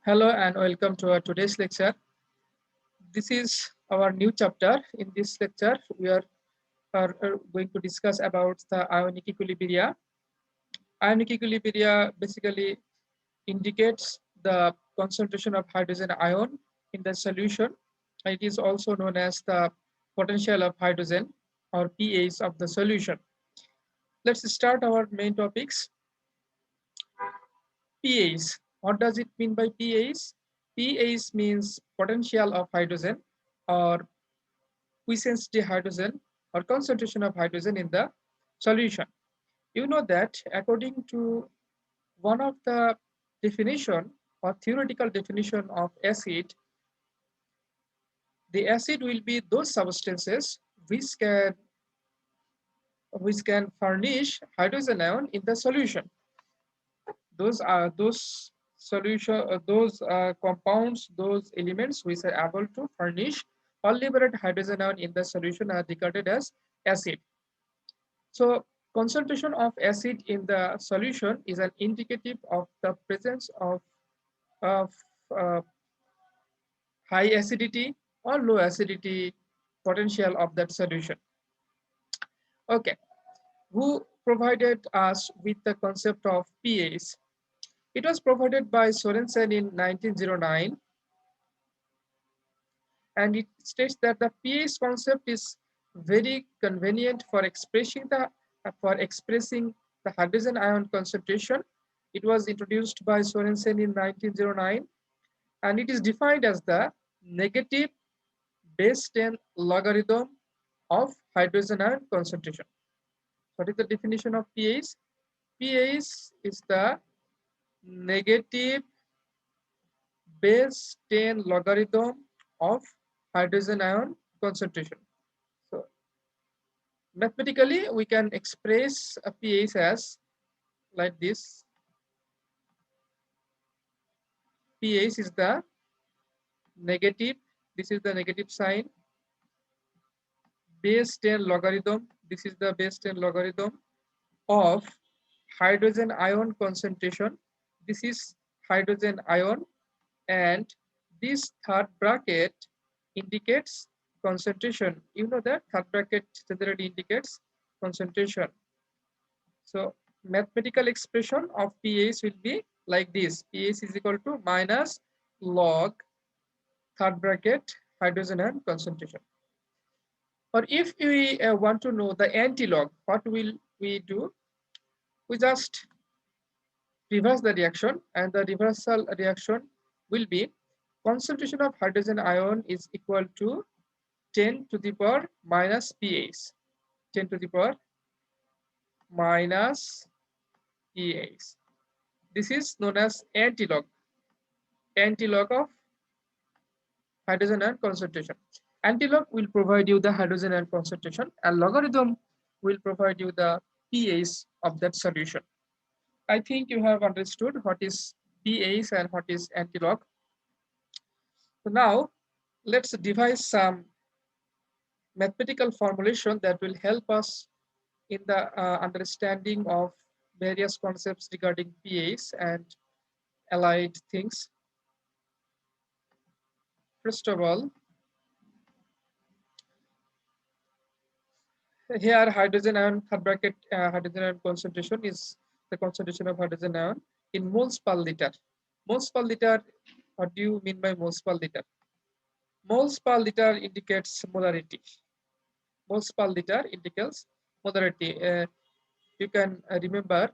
Hello and welcome to our today's lecture. This is our new chapter. In this lecture, we are going to discuss about the ionic equilibria. Ionic equilibria basically indicates the concentration of hydrogen ion in the solution. It is also known as the potential of hydrogen or pH of the solution. Let's start our main topics. pH. What does it mean by pH? pH means potential of hydrogen or quiescence de hydrogen or concentration of hydrogen in the solution. You know that according to one of the definition or theoretical definition of acid, the acid will be those substances which can furnish hydrogen ion in the solution. Those are those compounds, those elements which are able to furnish or liberate hydrogen ion in the solution are regarded as acid. So concentration of acid in the solution is an indicative of the presence of uh, high acidity or low acidity potential of that solution. Okay, who provided us with the concept of pH? It was provided by Sorensen in 1909, and it states that the pH concept is very convenient for expressing the hydrogen ion concentration. It was introduced by Sorensen in 1909, and it is defined as the negative base 10 logarithm of hydrogen ion concentration. What is the definition of pH? pH is the negative base 10 logarithm of hydrogen ion concentration. So mathematically, we can express a pH as like this. pH is the negative, this is the negative sign, base 10 logarithm, this is the base 10 logarithm of hydrogen ion concentration. This is hydrogen ion, and this third bracket indicates concentration. You know that third bracket generally indicates concentration. So mathematical expression of pH will be like this. pH is equal to minus log third bracket hydrogen ion concentration. Or if we want to know the anti-log, what will we do? We just reverse the reaction, and the reversal reaction will be concentration of hydrogen ion is equal to 10 to the power minus pH. 10 to the power minus pH. This is known as anti-log of hydrogen ion concentration. Anti-log will provide you the hydrogen ion concentration, and logarithm will provide you the pH of that solution. I think you have understood what is pH and what is anti-log. So now let's devise some mathematical formulation that will help us in the understanding of various concepts regarding pH and allied things. First of all, here hydrogen ion third bracket hydrogen ion concentration is the concentration of hydrogen ion in moles per liter. Moles per liter, what do you mean by moles per liter? Moles per liter indicates molarity. Moles per liter indicates molarity. You can remember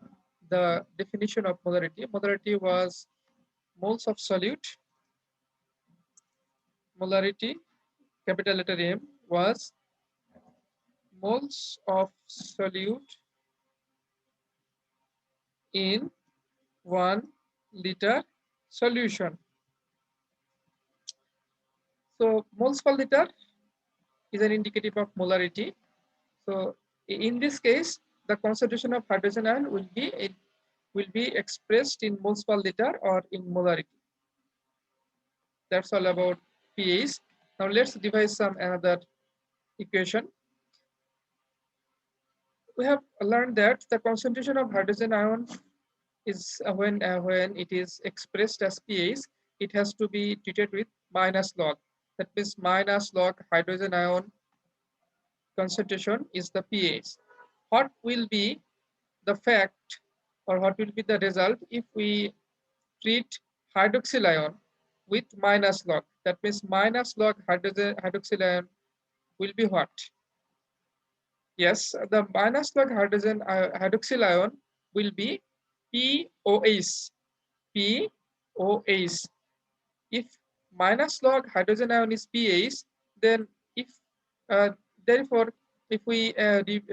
the definition of molarity. Molarity was moles of solute. Molarity, capital letter M, was moles of solute in 1 liter solution. So moles per liter is an indicative of molarity. So in this case, the concentration of hydrogen ion will be expressed in moles per liter or in molarity. That's all about pH. Now let's devise some another equation. We have learned that the concentration of hydrogen ion is when it is expressed as pH it has to be treated with minus log. That means minus log hydrogen ion concentration is the pH. What will be the fact, or what will be the result if we treat hydroxyl ion with minus log? That means minus log hydroxyl ion will be what? Yes, the minus log hydroxyl ion will be POH. POH. If minus log hydrogen ion is pH, then if uh, therefore if we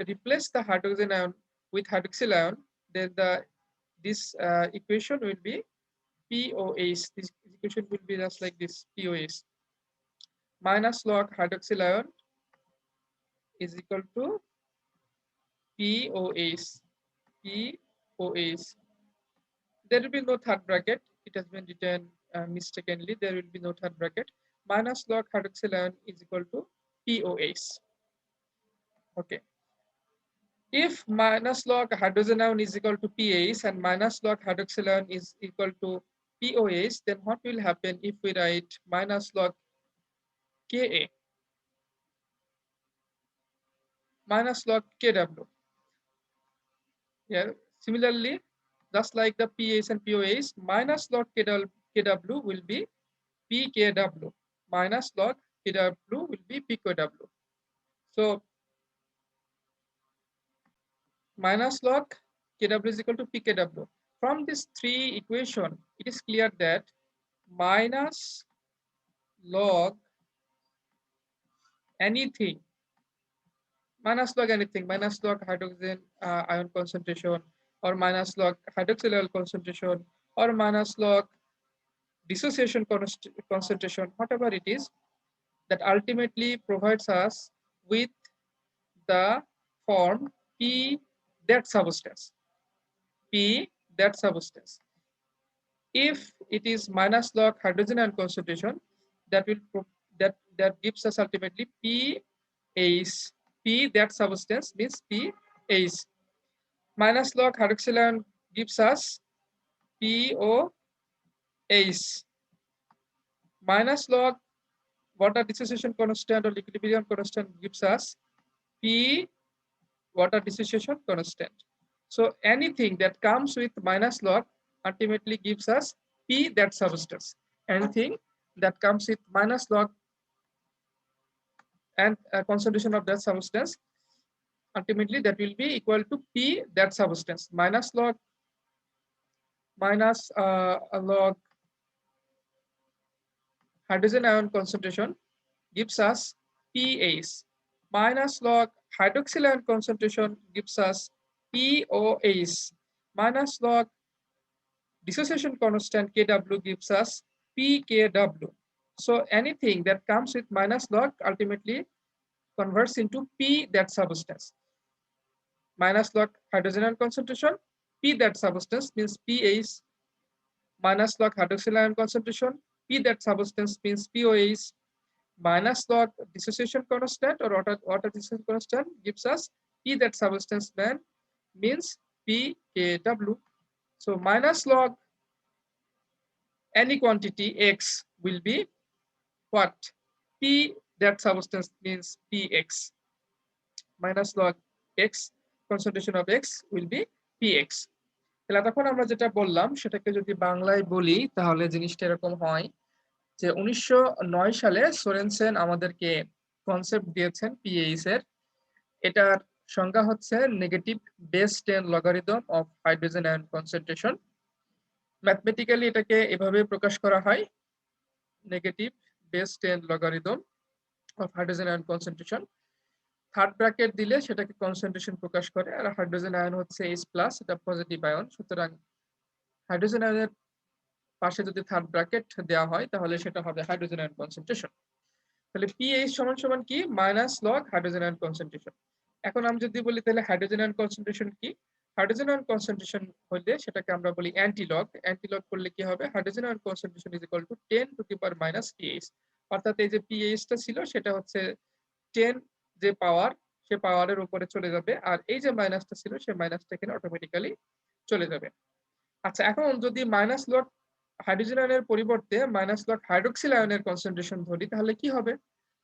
replace the hydrogen ion with hydroxyl ion, then this equation will be POH. This equation will be just like this: POH. Minus log hydroxyl ion is equal to POH. POH. There will be no third bracket. It has been written mistakenly. There will be no third bracket. Minus log hydroxyl ion is equal to POH. Okay. If minus log hydrogen ion is equal to pH and minus log hydroxyl ion is equal to POH, then what will happen if we write minus log Ka minus log Kw? Yeah. Similarly, just like the pH and POH, minus log Kw will be pKw. Minus log Kw will be pKw. So minus log Kw is equal to pKw. From these three equation, it is clear that minus log anything, minus log hydrogen ion concentration, or minus log hydroxyl ion concentration, or minus log dissociation concentration, whatever it is, that ultimately provides us with the form P that substance. P that substance. If it is minus log hydrogen ion concentration, that will that gives us ultimately pH. P that substance means pH. Minus log hydroxyl ion gives us POH. Minus log water dissociation constant or equilibrium constant gives us P water dissociation constant. So anything that comes with minus log ultimately gives us P that substance. Anything that comes with minus log and concentration of that substance, ultimately that will be equal to P that substance. Minus log hydrogen ion concentration gives us pH. Minus log hydroxyl ion concentration gives us POH. Minus log dissociation constant Kw gives us pKw. So anything that comes with minus log ultimately converts into P that substance. Minus log hydrogen ion concentration, P that substance means pH. Minus log hydroxyl ion concentration, P that substance means POH. Minus log dissociation constant or water dissociation constant gives us P that substance then means pKw. So minus log any quantity X will be what? P that substance means Px. Minus log X, concentration of X will be Px. তাহলে তখন আমরা যেটা বললাম সেটাকে যদি বাংলায় বলি তাহলে জিনিসটা এরকম হয় যে 1909 সালে সোরেনসেন আমাদেরকে কনসেপ্ট দিয়েছেন পিএইচ এর। এটার সংজ্ঞা হচ্ছে negative base 10 logarithm of hydrogen ion concentration. Mathematically এটাকে এভাবে প্রকাশ করা হয়, negative base 10 logarithm of hydrogen ion concentration. Third bracket দিলে সেটাকে কনসেন্ট্রেশন প্রকাশ করে, আর হাইড্রোজেন আয়ন হচ্ছে H+, এটা পজিটিভ আয়ন। সুতরাং হাইড্রোজেন আয়নের পাশে যদি থার্ড ব্র্যাকেট দেওয়া হয় তাহলে সেটা হবে হাইড্রোজেন আয়ন কনসেন্ট্রেশন। তাহলে পিএইচ সমান সমান কি? Minus log hydrogen ion concentration. এখন আমি যদি বলি তাহলে হাইড্রোজেন আয়ন কনসেন্ট্রেশন কি? হাইড্রোজেন আয়ন কনসেন্ট্রেশন হলে সেটাকে আমরা বলি অ্যান্টিলগ। অ্যান্টিলগ করলে কি হবে? Hydrogen ion concentration is equal two 10 to the power minus pH. অর্থাৎ এই যে পিএইচটা ছিল সেটা হচ্ছে 10 যে পাওয়ার, সে পাওয়ারের উপরে চলে যাবে, আর এই যে মাইনাসটা ছিল সে মাইনাসটা এখানে অটোমেটিক্যালি চলে যাবে। আচ্ছা, এখন যদি মাইনাস লগ হাইড্রোজেন আয়নের পরিবর্তে মাইনাস লগ হাইড্রোক্সিল আয়নের কনসেন্ট্রেশন ধরি তাহলে কি হবে?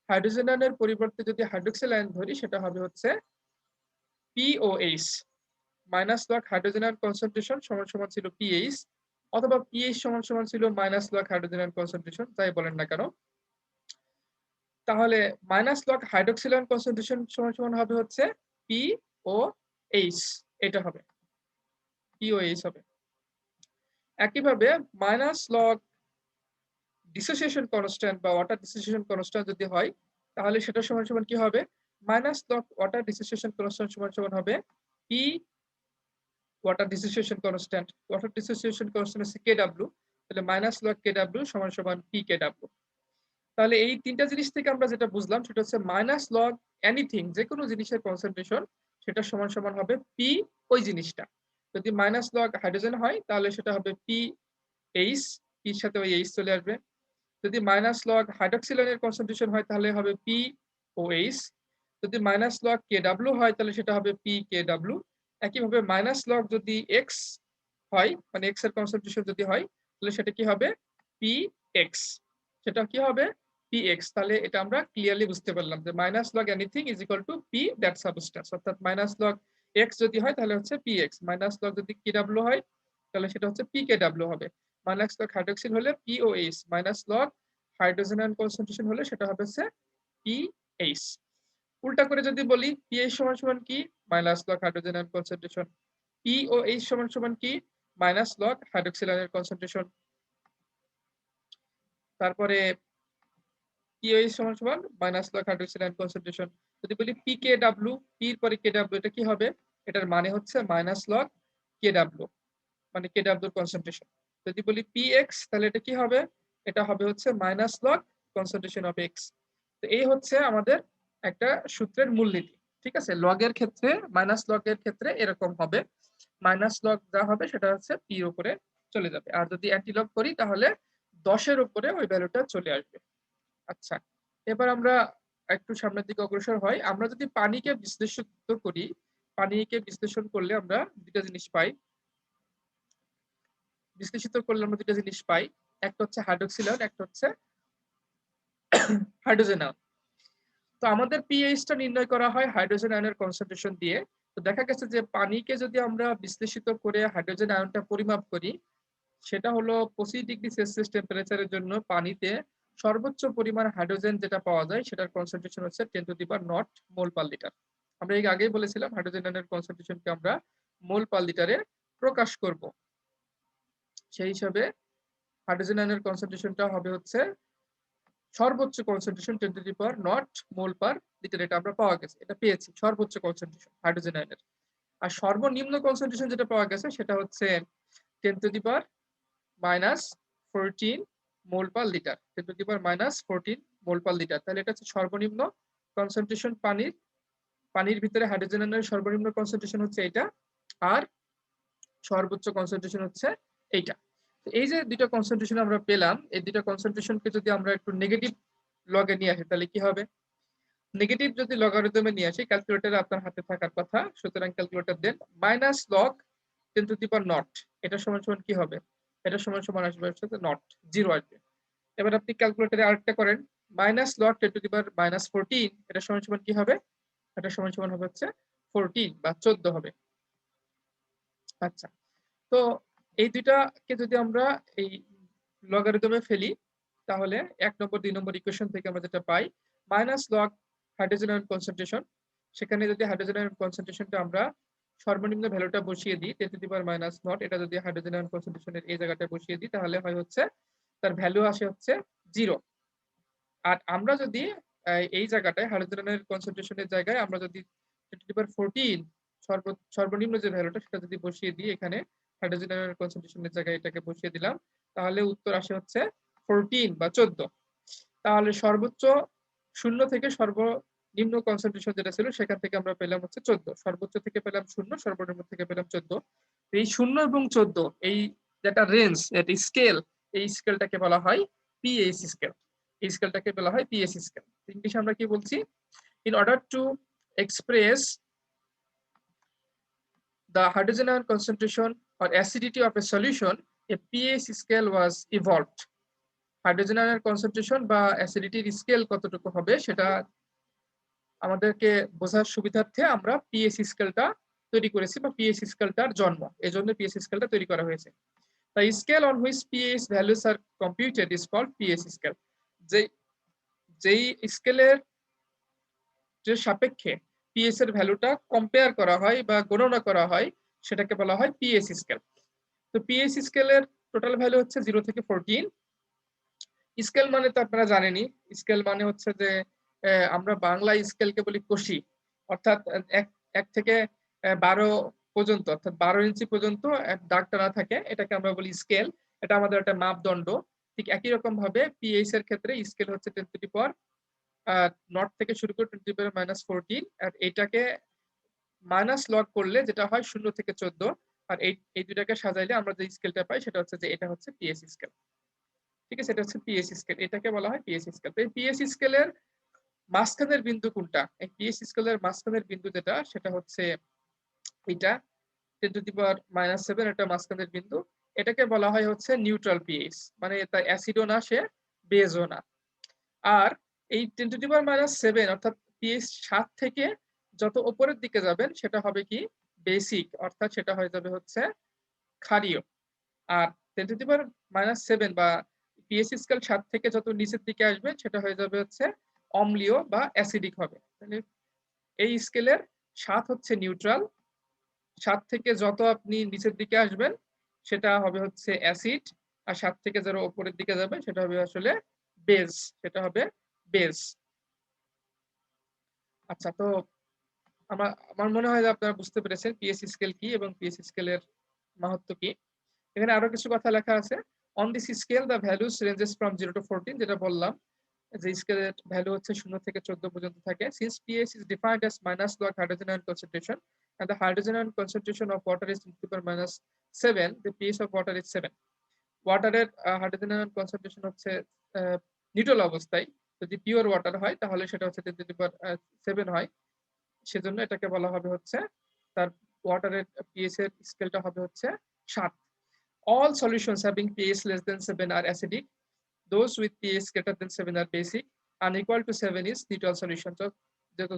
হাইড্রোজেন আয়নের পরিবর্তে যদি হাইড্রোক্সিল আয়ন ধরি সেটা হবে হচ্ছে POH। Minus log hydrogen ion concentration সমান সমান ছিল PH, অথবা PH সমান সমান ছিল minus log hydrogen ion concentration, যাই বলেন না কেন। তাহলে minus log hydroxyl ion concentration সমান সমান হবে হচ্ছে POH, এটা হবে POH হবে। একইভাবে মাইনাস লগ ডিসোসিয়েশন কনস্ট্যান্ট বা ওয়াটার ডিসোসিয়েশন কনস্ট্যান্ট যদি হয় তাহলে সেটা সমান সমান কি হবে? Minus log water dissociation constant সমান সমান হবে P water dissociation constant. Water dissociation constant হচ্ছে KW, তাহলে মাইনাস লগ KW সমান সমান PKW। তাহলে এই তিনটা জিনিস থেকে আমরা যেটা বুঝলাম সেটা হচ্ছে মাইনাস লগ এনিথিং, যে কোনো জিনিসের কনসেন্ট্রেশন সেটা সমান সমান হবে পি ওই জিনিসটা। যদি মাইনাস লগ হাইড্রোজেন হয় তাহলে সেটা হবে PH, পির সাথে ওই H চলে আসবে। যদি মাইনাস লগ হাইড্রোক্সিল আয়নের কনসেন্ট্রেশন হয় তাহলে হবে POH। যদি মাইনাস লগ KW হয় তাহলে সেটা হবে PKW। একইভাবে মাইনাস লগ যদি X হয়, মানে X এর কনসেন্ট্রেশন যদি হয় তাহলে সেটা কি হবে? PX, সেটা কি হবে? PX। তাহলে এটা আমরা ক্লিয়ারলি বুঝতে পারলাম যে minus log anything is equal two P that substance, অর্থাৎ মাইনাস লগ X যদি হয় তাহলে হচ্ছে PX, মাইনাস লগ যদি KW হয় তাহলে সেটা হচ্ছে PKW হবে। মাইনাস লগ হাইড্রোক্সিল হলে POH, minus log hydrogen ion concentration হলে সেটা হবে হচ্ছে PH। উল্টা করে যদি বলি PH সমান সমান কি? Minus log hydrogen ion concentration. POH সমান সমান কি? মাইনাস লগ হাইড্রোক্সিল আয়নের কনসেন্ট্রেশন। তারপরে POH সমান সমান minus log hydroxyl ion concentration. যদি বলি PKW, P এর পরে KW, এটা কি হবে? এটার মানে হচ্ছে মাইনাস লগ KW, মানে KW এর কনসেন্ট্রেশন। যদি বলি PX তাহলে এটা কি হবে? এটা হবে হচ্ছে minus log concentration of X। তো এই হচ্ছে আমাদের একটা সূত্রের মূলনীতি। ঠিক আছে, লগের ক্ষেত্রে, মাইনাস লগের ক্ষেত্রে এরকম হবে, মাইনাস লগ যা হবে সেটা হচ্ছে P এর উপরে চলে যাবে, আর যদি অ্যান্টি লগ করি তাহলে 10-এর উপরে ওই ভ্যালুটা চলে আসবে। আচ্ছা, এবার আমরা একটু সামনের দিকে অগ্রসর হয়। আমরা যদি পানিকে বিশ্লেষিত করি, পানিকে বিশ্লেষণ করলে আমরা দুটো জিনিস পাই। বিশ্লেষিত করলে আমরা দুটো জিনিস পাই, একটা হচ্ছে হাইড্রোক্সিল আয়ন, একটা হচ্ছে হাইড্রোজেন আয়ন। তো আমাদের পিএইচটা নির্ণয় করা হয় হাইড্রোজেন আয়নের কনসেন্ট্রেশন দিয়ে। তো দেখা গেছে যে পানিকে যদি আমরা বিশ্লেষিত করে হাইড্রোজেন আয়নটা পরিমাপ করি, সেটা হলো 25°C টেম্পারেচারের জন্য পানিতে সর্বোচ্চ পরিমাণ হাইড্রোজেন যেটা পাওয়া যায় সেটার কনসেন্ট্রেশন হচ্ছে 10⁻0 মোল পার লিটার। আমরা এর আগেই বলেছিলাম হাইড্রোজেন আয়নের কনসেন্ট্রেশনকে আমরা মোল পার লিটারে প্রকাশ করব। সেই হিসাবে হাইড্রোজেন আয়নের কনসেন্ট্রেশনটা হবে হচ্ছে সর্বোচ্চ কনসেন্ট্রেশন 10⁻0 মোল পার লিটার, এটা আমরা পাওয়া গেছে, এটা পেয়েছি সর্বোচ্চ কনসেন্ট্রেশন হাইড্রোজেন আয়নের। আর সর্বনিম্ন কনসেন্ট্রেশন যেটা পাওয়া গেছে সেটা হচ্ছে 10⁻⁻14 মোল পার লিটার, 10⁻⁻14 মোল পার লিটার। তাহলে এটা হচ্ছে সর্বনিম্ন কনসেন্ট্রেশন পানির, পানির ভিতরে হাইড্রোজেন আয়নের সর্বনিম্ন কনসেন্ট্রেশন হচ্ছে এটা, আর সর্বোচ্চ কনসেন্ট্রেশন হচ্ছে এইটা। এই যে দুটো কনসেন্ট্রেশন আমরা পেলাম, এই দুটো কনসেন্ট্রেশনকে যদি আমরা একটু নেগেটিভ লগে নিয়ে আসি তাহলে কি হবে? নেগেটিভ যদি লগারিদমে নিয়ে আসি, ক্যালকুলেটর আপনার হাতে থাকার কথা, সুতরাং ক্যালকুলেটর দেন। মাইনাস লগ 10⁻0, এটা সমান সমান কি হবে? এটা সমান সমান আসবে হচ্ছে নট, 0 আসবে। এবার আপনি ক্যালকুলেটরে আরেকটা করেন, মাইনাস লগ 10⁻⁻14, এটা সমান সমান কি হবে? এটা সমান সমান হবে হচ্ছে 14 বা 14 হবে। আচ্ছা, তো এই দুইটাকে যদি আমরা এই লগারিদমে ফেলি তাহলে 1 নম্বর 2 নম্বর ইকুয়েশন থেকে আমরা যেটা পাই, minus log hydrogen ion concentration, সেখানে যদি হাইড্রোজেন আয়ন কনসেন্ট্রেশনটা আমরা সর্বনিম্ন ভ্যালুটা বসিয়ে দিই 10⁻⁻0, এটা যদি হাইড্রোজেন আয়ন কনসেন্ট্রেশনের এই জায়গাটায় বসিয়ে দিই তাহলে হয় হচ্ছে তার ভ্যালু আসে হচ্ছে 0। আর আমরা যদি এই জায়গাটায় হাইড্রোজেন আয়নের কনসেন্ট্রেশনের জায়গায় আমরা যদি 10⁻14 সর্বনিম্ন যে ভ্যালুটা সেটা যদি বসিয়ে দিই এখানে হাইড্রোজেন আয়নের কনসেন্ট্রেশনের জায়গায় এটাকে বসিয়ে দিলাম, তাহলে উত্তর আসে হচ্ছে 14 বা 14। তাহলে সর্বোচ্চ 0 থেকে সর্বনিম্ন কনসেন্ট্রেশন যেটা ছিল সেখান থেকে আমরা পেলাম হচ্ছে 14, সর্বোচ্চ থেকে পেলাম 0, সর্বনিম্ন থেকে পেলাম 14। এই 0 এবং 14 এই যেটা রেঞ্জ, এটা স্কেল, এই স্কেলটাকে বলা হয় পিএইচ স্কেল। এই স্কেলটাকে বলা হয় পিএইচ স্কেল। ইংলিশে আমরা কি বলছি? In order to express the hydrogen ion concentration or acidity of a solution, a pH scale was evolved. Hydrogen আয়নের কনসেন্ট্রেশন বা অ্যাসিডিটির স্কেল কতটুকু হবে সেটা আমাদেরকে বোঝার সুবিধার্থে আমরা পিএইচ স্কেলটা তৈরি করেছি বা পিএইচ স্কেলটার জন্ম, এজন্য পিএইচ স্কেলটা তৈরি করা হয়েছে। The scale on which pH values are computed is called pH scale. যেই স্কেলের যে সাপেক্ষে পিএইচ এর ভ্যালুটা কম্পেয়ার করা হয় বা গণনা করা হয় সেটাকে বলা হয় পিএইচ স্কেল। তো পিএইচ স্কেলের টোটাল ভ্যালু হচ্ছে 0 থেকে 14। স্কেল মানে তো আপনারা জানেনই, স্কেল মানে হচ্ছে যে আমরা বাংলা স্কেলকে বলি কষি, অর্থাৎ 1 থেকে 12 পর্যন্ত, অর্থাৎ 12 ইঞ্চি পর্যন্ত এক দাগ টানা থাকে, এটাকে আমরা বলি স্কেল। এটা আমাদের একটা মাপদণ্ড। ঠিক একই রকম ভাবে পিএইচ এর ক্ষেত্রে স্কেল হচ্ছে 10 টু দি পাওয়ার নট থেকে শুরু করে 10 টু দি পাওয়ার -14, আর এটাকে মাইনাস লগ করলে যেটা হয় 0 থেকে 14, আর এই দুটাকে সাজাইলে আমরা যে স্কেলটা পাই সেটা হচ্ছে যে এটা হচ্ছে পিএইচ স্কেল। ঠিক আছে, এটা হচ্ছে পিএইচ স্কেল, এটাকে বলা হয় পিএইচ স্কেল। তো এই পিএইচ স্কেলের মাঝখানের বিন্দু কোনটা? এই পিএইচ স্কেলের মাঝখানের বিন্দু যেটা সেটা হচ্ছে এটা 10 টু দি পাওয়ার -7, এটা মাঝখানের বিন্দু। এটাকে বলা হয় হচ্ছে নিউট্রাল পিএইচ, মানে তা অ্যাসিডও না সে বেজও না। আর এই 10 টু দি পাওয়ার -7 অর্থাৎ পিএইচ 7 থেকে যত উপরের দিকে যাবেন সেটা হবে কি বেসিক, অর্থাৎ সেটা হয়ে যাবে হচ্ছে ক্ষারীয়। আর 10 টু দি পাওয়ার -7 বা পিএইচ স্কেল 7 থেকে যত নিচের দিকে আসবে সেটা হয়ে যাবে হচ্ছে অম্লীয় বা অ্যাসিডিক হবে। তাহলে এই স্কেলের 7 হচ্ছে নিউট্রাল, 7 থেকে যত আপনি নিচের দিকে আসবেন সেটা হবে হচ্ছে অ্যাসিড, আর 7 থেকে যারা উপরের দিকে যাবে সেটা হবে আসলে বেস, সেটা হবে বেস। আচ্ছা, তো আমার মনে হয় যে আপনারা বুঝতে পেরেছেন পিএইচ স্কেল কি এবং পিএইচ স্কেলের মাহাত্ম্য কি। এখানে আরো কিছু কথা লেখা আছে। On this scale the values ranges from 0 to 14, যেটা বললাম যে স্কেলের ভ্যালু হচ্ছে 0 থেকে 14 পর্যন্ত থাকে। Since pH is defined as minus log hydrogen ion concentration and the hydrogen ion concentration of water is 10 to the power -7, the pH of water is 7. ওয়াটারের hydrogen ion concentration হচ্ছে নিউট্রাল অবস্থায়, যদি pure water হয় তাহলে সেটা হচ্ছে 10 to the power 7 হয়। সেজন্য এটাকে বলা হবে হচ্ছে তার ওয়াটারের পিএইচ এর স্কেলটা হবে হচ্ছে 7। All solutions having pH less than 7 are acidic. Those with pH greater than 7 are basic. Unequal to 7 is neutral solution. তো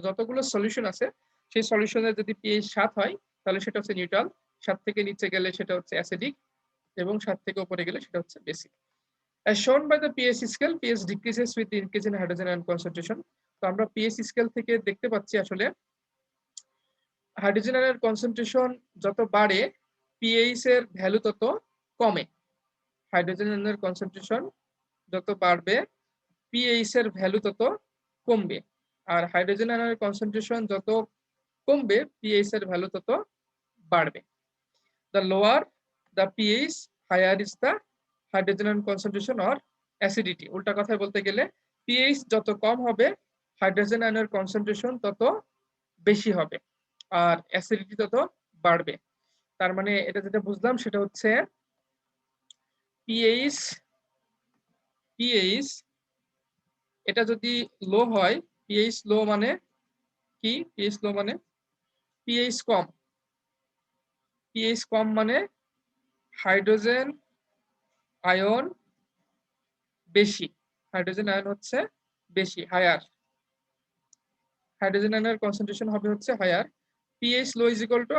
যতগুলো সলিউশন আছে সেই সলিউশনের যদি pH 7 হয় তাহলে সেটা হচ্ছে নিউট্রাল, 7 থেকে নিচে গেলে সেটা হচ্ছে অ্যাসিডিক, এবং 7 থেকে উপরে গেলে সেটা হচ্ছে basic. As shown by the pH scale, pH decreases with the increase in hydrogen ion concentration. তো আমরা pH স্কেল থেকে দেখতে পাচ্ছি আসলে হাইড্রোজেন আয়নের কনসেন্ট্রেশন যত বাড়ে পিএইচ এর ভ্যালু তত কমে। হাইড্রোজেন আয়নের কনসেন্ট্রেশন যত বাড়বে পিএইচ এর ভ্যালু তত কমবে, আর হাইড্রোজেন আয়নের কনসেন্ট্রেশন যত কমবে পিএইচ এর ভ্যালু তত বাড়বে। The lower the pH, higher is the hydrogen ion concentration or acidity. উল্টা কথায় বলতে গেলে পিএইচ যত কম হবে হাইড্রোজেন আয়নের কনসেন্ট্রেশন তত বেশি হবে আর অ্যাসিডিটি তত বাড়বে। তার মানে এটা যেটা বুঝলাম সেটা হচ্ছে পিএইচ পিএইচ এটা যদি লো হয়, পিএইচ লো মানে কি? পিএইচ লো মানে পিএইচ কম, পিএইচ কম মানে হাইড্রোজেন আয়ন বেশি, হাইড্রোজেন আয়ন হচ্ছে বেশি, হায়ার, হাইড্রোজেন আয়নের কনসেন্ট্রেশন হবে হচ্ছে higher. PH low is equal to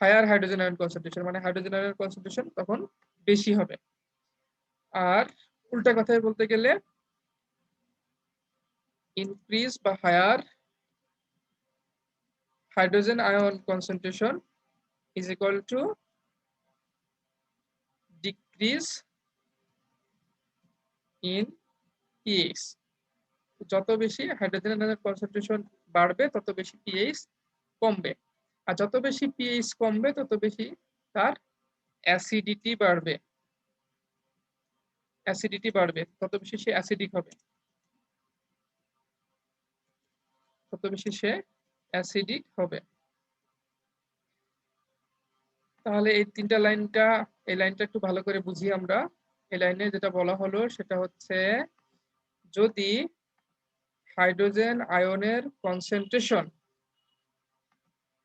higher hydrogen ion concentration, মানে হাইড্রোজেন আয়নের কনসেন্ট্রেশন তখন বেশি হবে। আর উল্টা কথায় বলতে গেলে ইনক্রিজ বা higher hydrogen ion concentration is equal to decrease in pH. যত বেশি হাইড্রোজেন আয়নের কনসেন্ট্রেশন বাড়বে তত বেশি পিএইচ কমবে, আর যত বেশি পিএইচ কমবে তত বেশি তার অ্যাসিডিটি বাড়বে, অ্যাসিডিটি বাড়বে তত বেশি সে অ্যাসিডিক হবে, তত বেশি সে অ্যাসিডিক হবে। তাহলে এই তিনটা লাইনটা, এই লাইনটা একটু ভালো করে বুঝি আমরা। এই লাইনে যেটা বলা হলো সেটা হচ্ছে যদি হাইড্রোজেন আয়নের কনসেন্ট্রেশন,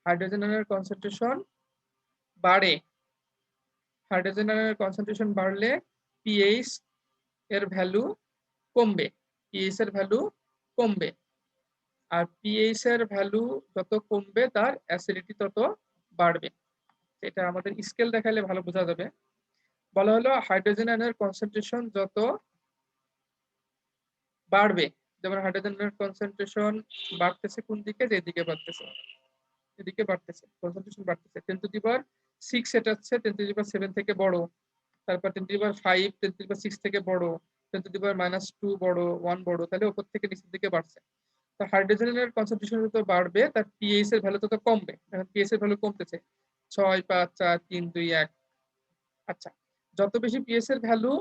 হাইড্রোজেন আয়নের কনসেন্ট্রেশন বাড়ে, হাইড্রোজেন আয়নের কনসেন্ট্রেশন বাড়লে পিএইচ এর ভ্যালু কমবে, পিএইচ এর ভ্যালু কমবে। আর পিএইচ এর ভ্যালু যত কমবে তার অ্যাসিডিটি তত বাড়বে। এটা আমাদের স্কেল দেখালে ভালো বোঝা যাবে। বলা হলো হাইড্রোজেন আয়নের কনসেন্ট্রেশন যত বাড়বে, যেমন হাইড্রোজেন আয়নের কনসেন্ট্রেশন বাড়তেছে কোন দিকে, যেদিকে বাড়তেছে এদিকে বাড়তেছে, কনসেন্ট্রেশন বাড়তেছে 10⁶ এটা হচ্ছে 10⁻⁷ থেকে বড়, তারপর 10⁵, 10⁶ থেকে বড়, 10⁻⁻² বড়, 1 বড়, তাহলে উপর থেকে নিচের দিকে বাড়ছে। তো হাইড্রোজেনের কনসেন্ট্রেশন যত বাড়বে তার পিএইচ এর ভ্যালু তত কমবে। এখন পিএইচ এর ভ্যালু কমতেছে 6, 5, 4, 3, 2, 1। আচ্ছা, যত বেশি পিএইচ এর ভ্যালু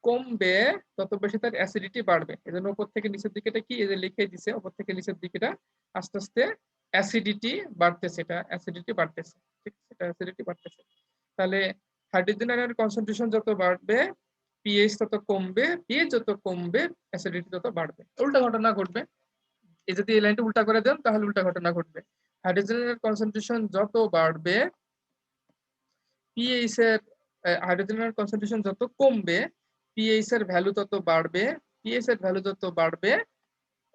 কমবে তত বেশি তার অ্যাসিডিটি বাড়বে। এজন্য উপর থেকে নিচের দিকেটা কি এই যে লিখে দিছে, উপর থেকে নিচের দিকেটা আস্তে আস্তে অ্যাসিডিটি বাড়তেছে, এটা অ্যাসিডিটি বাড়তেছে, ঠিক আছে, এটা অ্যাসিডিটি বাড়তেছে। তাহলে হাইড্রোজেন আয়নের কনসেন্ট্রেশন যত বাড়বে পিএইচ তত কমবে, পিএইচ যত কমবে অ্যাসিডিটি তত বাড়বে। উল্টা ঘটনা ঘটবে, এই যদি এই লাইনটা উল্টা করে দেন তাহলে উল্টা ঘটনা ঘটবে। হাইড্রোজেনের কনসেন্ট্রেশন যত বাড়বে পিএইচ এর হাইড্রোজেনের কনসেন্ট্রেশন যত কমবে পিএইচ এর ভ্যালু তত বাড়বে, পিএইচ এর ভ্যালু যত বাড়বে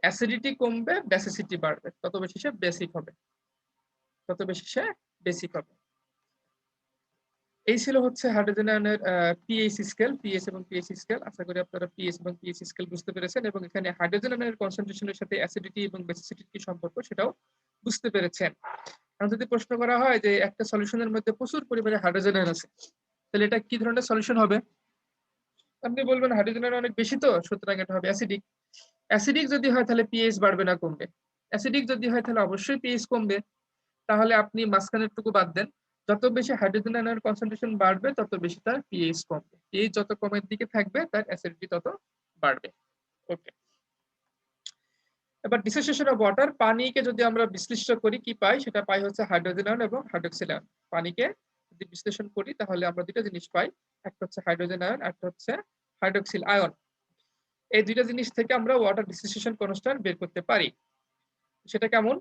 অ্যাসিডিটি কমবে, বেসিসিটি বাড়বে, তত বেশি সে বেসিক হবে, তত বেশি সে বেসিক হবে। এই ছিল হচ্ছে হাইড্রোজেন আয়নের পিএইচ স্কেল, পিএইচ এবং পিএইচ স্কেল। আশা করি আপনারা পিএইচ এবং পিএইচ স্কেল বুঝতে পেরেছেন এবং এখানে হাইড্রোজেন আয়নের কনসেন্ট্রেশনের সাথে অ্যাসিডিটি এবং বেসিসিটির কি সম্পর্ক সেটাও বুঝতে পেরেছেন। আর যদি প্রশ্ন করা হয় যে একটা সলিউশনের মধ্যে প্রচুর পরিমাণে হাইড্রোজেন আয়ন আছে, তাহলে এটা কি ধরনের সলিউশন হবে? আপনি বলবেন হাইড্রোজেন আয়ন অনেক বেশি, তো সুতরাং এটা হবে অ্যাসিডিক। অ্যাসিডিক যদি হয় তাহলে পিএইচ বাড়বে না কমবে? অ্যাসিডিক যদি হয় তাহলে অবশ্যই পিএইচ কমবে। তাহলে আপনি মাঝখানের টুকু বাদ দেন, যত বেশি হাইড্রোজেন আয়নের কনসেন্ট্রেশন বাড়বে তত বেশি তার পিএইচ কমবে, পিএইচ যত কমের দিকে থাকবে তার অ্যাসিডিটি তত বাড়বে। ওকে, এবার ডিসোসিয়েশন অফ ওয়াটার, পানিকে যদি আমরা বিশ্লেষণ করি কি পাই, সেটা পাই হচ্ছে হাইড্রোজেন আয়ন এবং হাইড্রোক্সিল আয়ন। পানিকে যদি বিশ্লেষণ করি তাহলে আমরা দুটো জিনিস পাই, একটা হচ্ছে হাইড্রোজেন আয়ন, একটা হচ্ছে হাইড্রোক্সিল আয়ন। এই দুইটা জিনিস থেকে আমরা ওয়াটার ডিসোসিয়েশন কনস্ট্যান্ট বের করতে পারি। সেটা কেমন?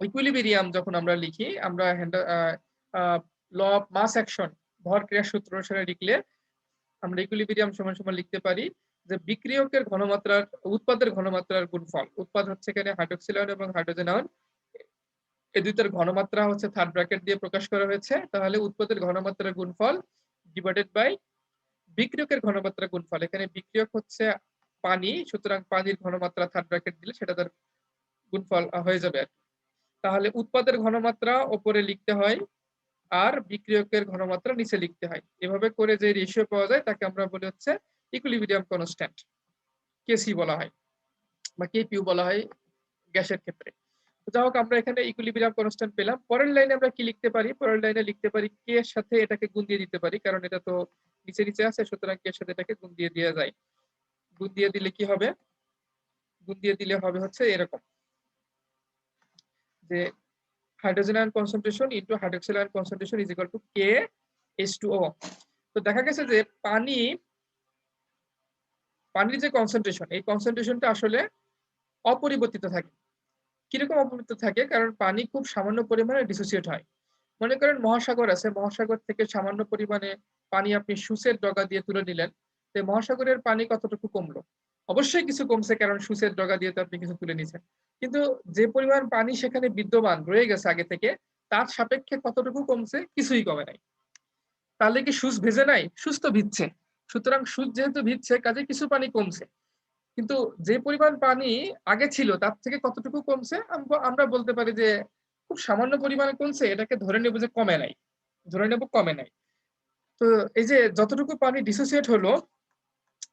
ইকুইলিব্রিয়াম যখন আমরা লিখি, আমরা ল অফ মাস অ্যাকশন, ভর ক্রিয়া সূত্র অনুসারে লিখলে আমরা ইকুইলিব্রিয়াম সমান সমান লিখতে পারি যে বিক্রিয়কের ঘনমাত্রার উৎপাদের ঘনমাত্রার গুণফল। উৎপাদ হচ্ছে এখানে হাইড্রোক্সিল আয়ন এবং হাইড্রোজেন আয়ন, এই দুইটার ঘনমাত্রা হচ্ছে থার্ড ব্র্যাকেট দিয়ে প্রকাশ করা হয়েছে। তাহলে উৎপাদের ঘনমাত্রার গুণফল ডিভাইডেড বাই বিক্রিয়কের ঘনমাত্রা গুণফল। এখানে বিক্রিয়ক হচ্ছে পানি, সুতরাং পানির ঘনমাত্রা থার্ড ব্র্যাকেট দিলে সেটা তার গুণফল হয়ে যাবে। তাহলে উৎপাদের ঘনমাত্রা উপরে লিখতে হয় আর বিক্রিয়কের ঘনমাত্রা নিচে লিখতে হয়। এভাবে করে যে রেশিও পাওয়া যায় তাকে আমরা বলি হচ্ছে ইকুইলিব্রিয়াম কনস্ট্যান্ট, কেসি বলা হয় বা কেপিউ বলা হয় গ্যাসের ক্ষেত্রে। যাই হোক, আমরা এখানে ইকুইলিব্রিয়াম কনস্ট্যান্ট পেলাম। পরের লাইনে আমরা কি লিখতে পারি? পরের লাইনে লিখতে পারি কে এর সাথে এটাকে গুণ দিয়ে দিতে পারি, কারণ এটা তো নিচে নিচে আছে, সুতরাং কে এর সাথে এটাকে গুণ দিয়ে দেওয়া যায়। গুণ দিয়ে দিলে কি হবে? গুণ দিয়ে দিলে হবে হচ্ছে এরকম যে hydrogen ion concentration into hydroxyl ion concentration is equal two K/O। তো দেখা গেছে যে পানির যে কনসেন্ট্রেশন, এই কনসেন্ট্রেশনটা আসলে অপরিবর্তিত থাকে। কিরকম অপরিবর্তিত থাকে? কারণ পানি খুব সামান্য পরিমাণে ডিসোসিয়েট হয়। মনে করেন মহাসাগর আছে, মহাসাগর থেকে সামান্য পরিমাণে পানি আপনি সূচের ডগা দিয়ে তুলে নিলেন, তো মহাসাগরের পানি কতটুকু কমলো? অবশ্যই কিছু কমছে, কারণ সূচের ডগা দিয়ে তো আপনি কিছু তুলে নিছেন। কিন্তু যে পরিমাণ পানি সেখানে বিদ্যমান রয়ে গেছে আগে থেকে, তার সাপেক্ষে কতটুকু কমছে? কিছুই কমে নাই। তাহলে কি সূচ ভেজে নাই? সূচ তো ভিজছে। সুতরাং সূচ যেহেতু ভিজছে কাজে কিছু পানি কমছে, কিন্তু যে পরিমাণ পানি আগে ছিল তার থেকে কতটুকু কমছে? আমরা বলতে পারি যে খুব সামান্য পরিমাণে কমছে, এটাকে ধরে নেব যে কমে নাই, ধরে নেব কমে নাই। তো এই যে যতটুকু পানি ডিসোসিয়েট হলো,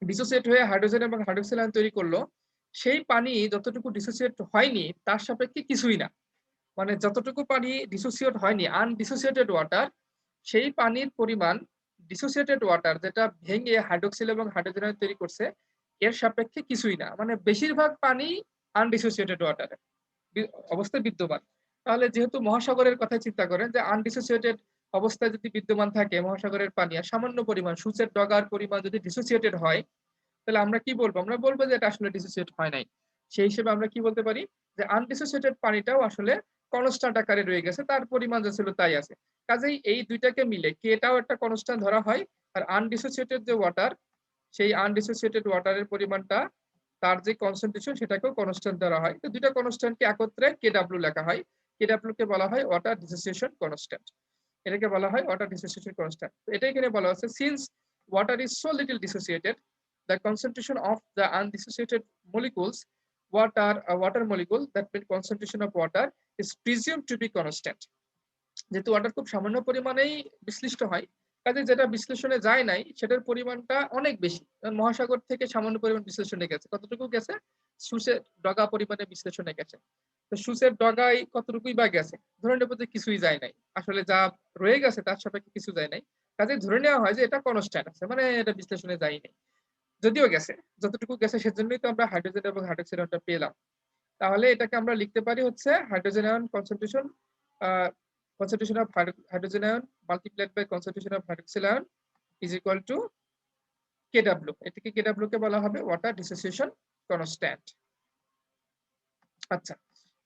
ডিসোসিয়েট হয়ে হাইড্রোজেন এবং হাইড্রোক্সিল আয়ন তৈরি করলো, সেই পানি যতটুকু ডিসোসিয়েট হয়নি তার সাপেক্ষে কিছুই না। মানে যতটুকু পানি ডিসোসিয়েট হয়নি, আনডিসোসিয়েটেড ওয়াটার, সেই পানির পরিমাণ ডিসোসিয়েটেড ওয়াটার যেটা ভেঙে হাইড্রোক্সিল এবং হাইড্রোজেন আয়ন তৈরি করছে এর সাপেক্ষে কিছুই না। মানে বেশিরভাগ পানি আনডিসোসিয়েটেড ওয়াটার অবস্থায় বিদ্যমান। তাহলে যেহেতু মহাসাগরের কথা চিন্তা করেন যে আনডিসোসিয়েটেড অবস্থায় যদি বিদ্যমান থাকে মহাসাগরের পানি আর সামান্য পরিমাণ সূচের ডগার পরিমাণ যদি ডিসোসিয়েটেড হয়, তাহলে আমরা কি বলবো? আমরা বলবো যে এটা আসলে ডিসোসিয়েট হয় নাই। সেই হিসেবে আমরা কি বলতে পারি যে আনডিসোসিয়েটেড পানিটাও আসলে কনস্ট্যান্ট আকারে রয়ে গেছে, তার পরিমাণ যা ছিল তাই আছে। কাজেই এই দুইটাকে মিলে কেটাও একটা কনস্ট্যান্ট ধরা হয়, আর আনডিসোসিয়েটেড যে ওয়াটার, সেই আনডিসোসিয়েটেড ওয়াটারের পরিমাণটা, তার যে কনসেন্ট্রেশন সেটাকেও কনস্ট্যান্ট ধরা হয়। তো দুইটা কনস্ট্যান্টকে একত্রে কেডব্লিউ লেখা হয়। কেডব্লিউ কে বলা হয় ওয়াটার ডিসোসিয়েশন কনস্ট্যান্ট। এটাকে বলা হয় ওয়াটার ডিসোসিয়েশন কনস্ট্যান্ট। তো এটা এখানে বলা আছে, since water is so little dissociated, the concentration of the undissociated molecules, water molecule, that means concentration of water is presumed to be constant. যেহেতু ওয়াটার খুব সামান্য পরিমাণেই বিশ্লিষ্ট হয়, কাজে যেটা বিশ্লেষণে যায় নাই সেটার পরিমাণটা অনেক বেশি। মহাসাগর থেকে সামান্য পরিমাণ বিশ্লেষণে গেছে, কতটুকু গেছে? সুসের ডগা পরিমাণে বিশ্লেষণে গেছে। তো সুসের ডগায় কতটুকুই বা গেছে? ধরে নেব যে কিছুই যায় নাই, আসলে যা রয়ে গেছে তার সাপেক্ষে কিছু যায় নাই। কাজে ধরে নেওয়া হয় যে এটা কনস্ট্যান্ট আছে, মানে এটা বিশ্লেষণে যায়নি। যদিও গেছে, যতটুকু গেছে সেজন্যই তো আমরা হাইড্রোজেন এবং হাইড্রোক্সিল আয়নটা পেলাম। তাহলে এটাকে আমরা লিখতে পারি হচ্ছে hydrogen ion concentration, concentration of hydrogen ion multiplied by concentration of hydroxyl ion is equal to Kw. এটাকে Kw কে বলা হবে ওয়াটার ডিসোসিয়েশন কনস্ট্যান্ট। আচ্ছা,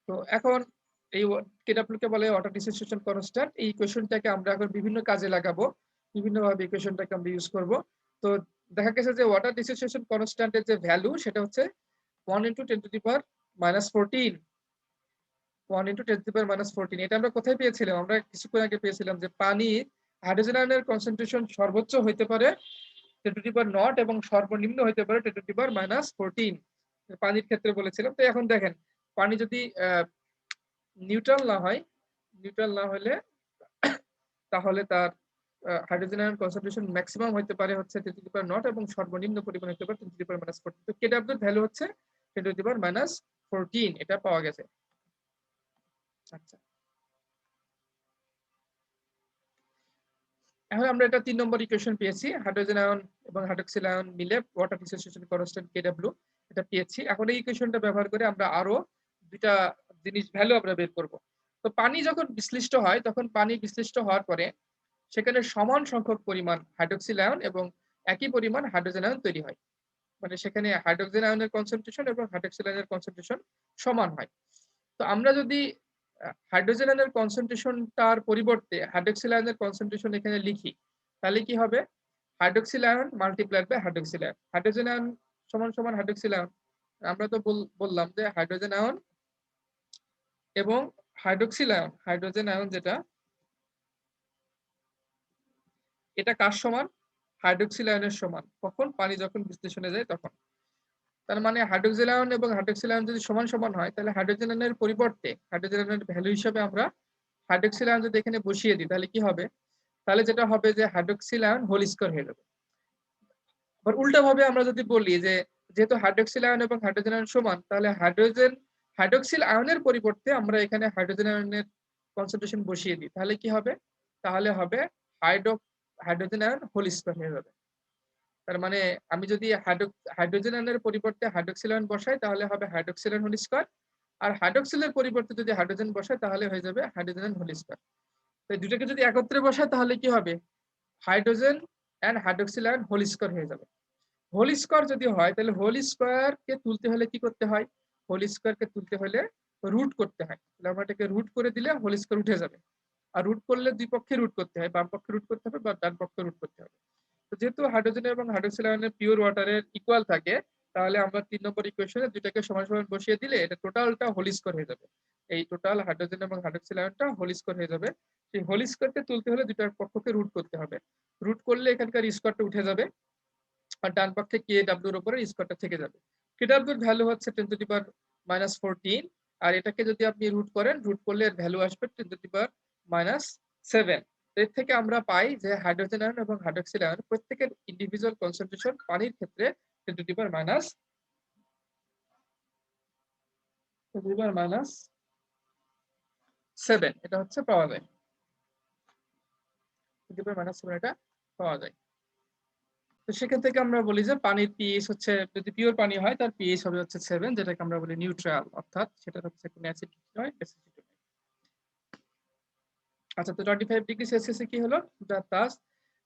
তো এখন এই Kw কে বলে ওয়াটার ডিসোসিয়েশন কনস্ট্যান্ট। এই ইকুয়েশনটাকে আমরা এখন বিভিন্ন কাজে লাগাবো, বিভিন্ন ভাবে ইকুয়েশনটাকে আমরা ইউজ করব। তো দেখা গেছে যে ওয়াটার ডিসোসিয়েশন কনস্ট্যান্টের যে ভ্যালু সেটা হচ্ছে 1 × 10⁻⁻14। 1 × 10⁻14। এটা আমরা কোথায় পেয়েছিলাম? আমরা কিছুক্ষণ আগে পেয়েছিলাম যে পানি হাইড্রোজেন আয়নের কনসেন্ট্রেশন সর্বোচ্চ হইতে পারে 10⁻0 এবং সর্বনিম্ন হইতে পারে 10⁻14 পানির ক্ষেত্রে বলেছিলাম। তো এখন দেখেন, পানি যদি নিউট্রাল না হয়, নিউট্রাল না হলে তাহলে তার হাইড্রোজেন আয়ন কনসেন্ট্রেশন ম্যাক্সিমাম হইতে পারে হচ্ছে 10⁻0 এবং সর্বনিম্ন পরিমাণ হতে পারে 10⁻14। তো কেডব্লিউ এর ভ্যালু হচ্ছে 10⁻14, এটা পাওয়া গেছে। আচ্ছা, এখন আমরা এটা 3 নম্বর ইকুয়েশন পেয়েছি, হাইড্রোজেন আয়ন এবং হাইড্রোক্সিল আয়ন মিলে ওয়াটার ডিসোসিয়েশন কনস্ট্যান্ট Kw, এটা পেয়েছি। এখন এই ইকুয়েশনটা ব্যবহার করে আমরা আরো দুইটা জিনিস ভ্যালু আমরা বের করব। তো পানি যখন বিশ্লিষ্ট হয়, তখন পানি বিশ্লিষ্ট হওয়ার পরে সেখানে সমান সংখ্যক পরিমাণ হাইড্রোক্সিল আয়ন এবং একই পরিমাণ হাইড্রোজেন আয়ন তৈরি হয়। মানে সেখানে হাইড্রোজেন আয়নের কনসেন্ট্রেশন এবং হাইড্রোক্সিল আয়নের কনসেন্ট্রেশন সমান হয়। তো আমরা যদি হাইড্রোজেন আয়নের কনসেন্ট্রেশনটার পরিবর্তে হাইড্রোক্সিল আয়নের কনসেন্ট্রেশন এখানে লিখি, তাহলে কি হবে? Hydroxyl ion multiplied by hydroxyl ion. Hydrogen ion সমান সমান হাইড্রোক্সিল আয়ন। আমরা তো বললাম যে হাইড্রোজেন আয়ন এবং হাইড্রোক্সিল আয়ন, হাইড্রোজেন আয়ন যেটা, এটা কার সমান? হাইড্রোক্সিল আয়নের সমান। কখন? পানি যখন বিশ্লেষণে যায় তখন। তার মানে হাইড্রোক্সিল আয়ন এবং হাইড্রোক্সিল আয়ন যদি সমান সমান হয়, তাহলে হাইড্রোজেন আয়নের পরিবর্তে হাইড্রোজেন আয়নের ভ্যালু হিসেবে আমরা হাইড্রোক্সিল আয়ন যদি এখানে বসিয়ে দিই, তাহলে কি হবে? তাহলে যেটা হবে যে হাইড্রোক্সিল আয়ন হোল স্কয়ার হয়ে যাবে। আবার উল্টা ভাবে আমরা যদি বলি যে যেহেতু হাইড্রোক্সিল আয়ন এবং হাইড্রোজেন আয়ন সমান, তাহলে হাইড্রোক্সিল আয়নের পরিবর্তে আমরা এখানে হাইড্রোজেন আয়নের কনসেন্ট্রেশন বসিয়ে দিই, তাহলে কি হবে? তাহলে হবে হাইড্রোজেন আয়ন হোল স্কয়ার হয়ে যাবে। তার মানে আমি যদি হাইড্রোজেন আয়নের পরিবর্তে হাইড্রোক্সিল আয়ন বসাই, তাহলে হবে হাইড্রোক্সিল আয়ন হোল স্কয়ার। আর হাইড্রোক্সিলের পরিবর্তে যদি হাইড্রোজেন বসাই, তাহলে হয়ে যাবে হাইড্রোজেন আয়ন হোল স্কয়ার। তো এই দুটোকে যদি একত্রে বসাই, তাহলে কি হবে? Hydrogen and hydroxyl ion whole square হয়ে যাবে। হোল স্কয়ার যদি হয়, তাহলে হোল স্কয়ার কে তুলতে হলে কি করতে হয়? হোল স্কয়ার কে তুলতে হলে রুট করতে হয়। তাহলে আমরা এটাকে রুট করে দিলে হোল স্কয়ার উঠে যাবে। আর রুট করলে দুই পক্ষে রুট করতে হয়, বাম পক্ষে রুট করতে হবে বা ডান পক্ষে রুট করতে হবে। তো যেহেতু হাইড্রোজেন এবং হাইড্রোক্সিল আয়নের পিওর ওয়াটারের ইকুয়াল থাকে, তাহলে আমরা 3 নম্বর ইকুয়েশনে দুইটাকে সমান সমান বসিয়ে দিলে এটা টোটালটা হোল স্কয়ার হয়ে যাবে। এই টোটাল হাইড্রোজেন এবং হাইড্রোক্সিল আয়নটা হোল স্কয়ার হয়ে যাবে। সেই হোল স্কয়ারকে তুলতে হলে দুইটার পক্ষকে রুট করতে হবে। রুট করলে এখানকার স্কয়ারটা উঠে যাবে, আর ডান পক্ষে Kw এর উপরে স্কয়ারটা থেকে যাবে। Kw এর ভ্যালু হচ্ছে 10⁻14, আর এটাকে যদি আপনি রুট করেন, রুট করলে এর ভ্যালু আসবে 10⁻7। এর থেকে আমরা পাই যে হাইড্রোজেন আয়ন এবং হাইড্রোক্সিল আয়ন প্রত্যেকের ইন্ডিভিজুয়াল কনসেন্ট্রেশন পানির ক্ষেত্রে 10⁻7 এটা হচ্ছে পাওয়া যায়। 10⁻7 এটা পাওয়া যায়। তো সেখান থেকে আমরা বলি যে পানির পিএইচ হচ্ছে, যদি পিওর পানি হয় তার পিএইচ হবে হচ্ছে 7, যেটাকে আমরা বলি নিউট্রাল, অর্থাৎ সেটা হচ্ছে কোনো অ্যাসিডিটি নয়, বেসিসিটি নয়। আচ্ছা, তো 25 ডিগ্রি সেলসিয়াসে কি হলো? Thus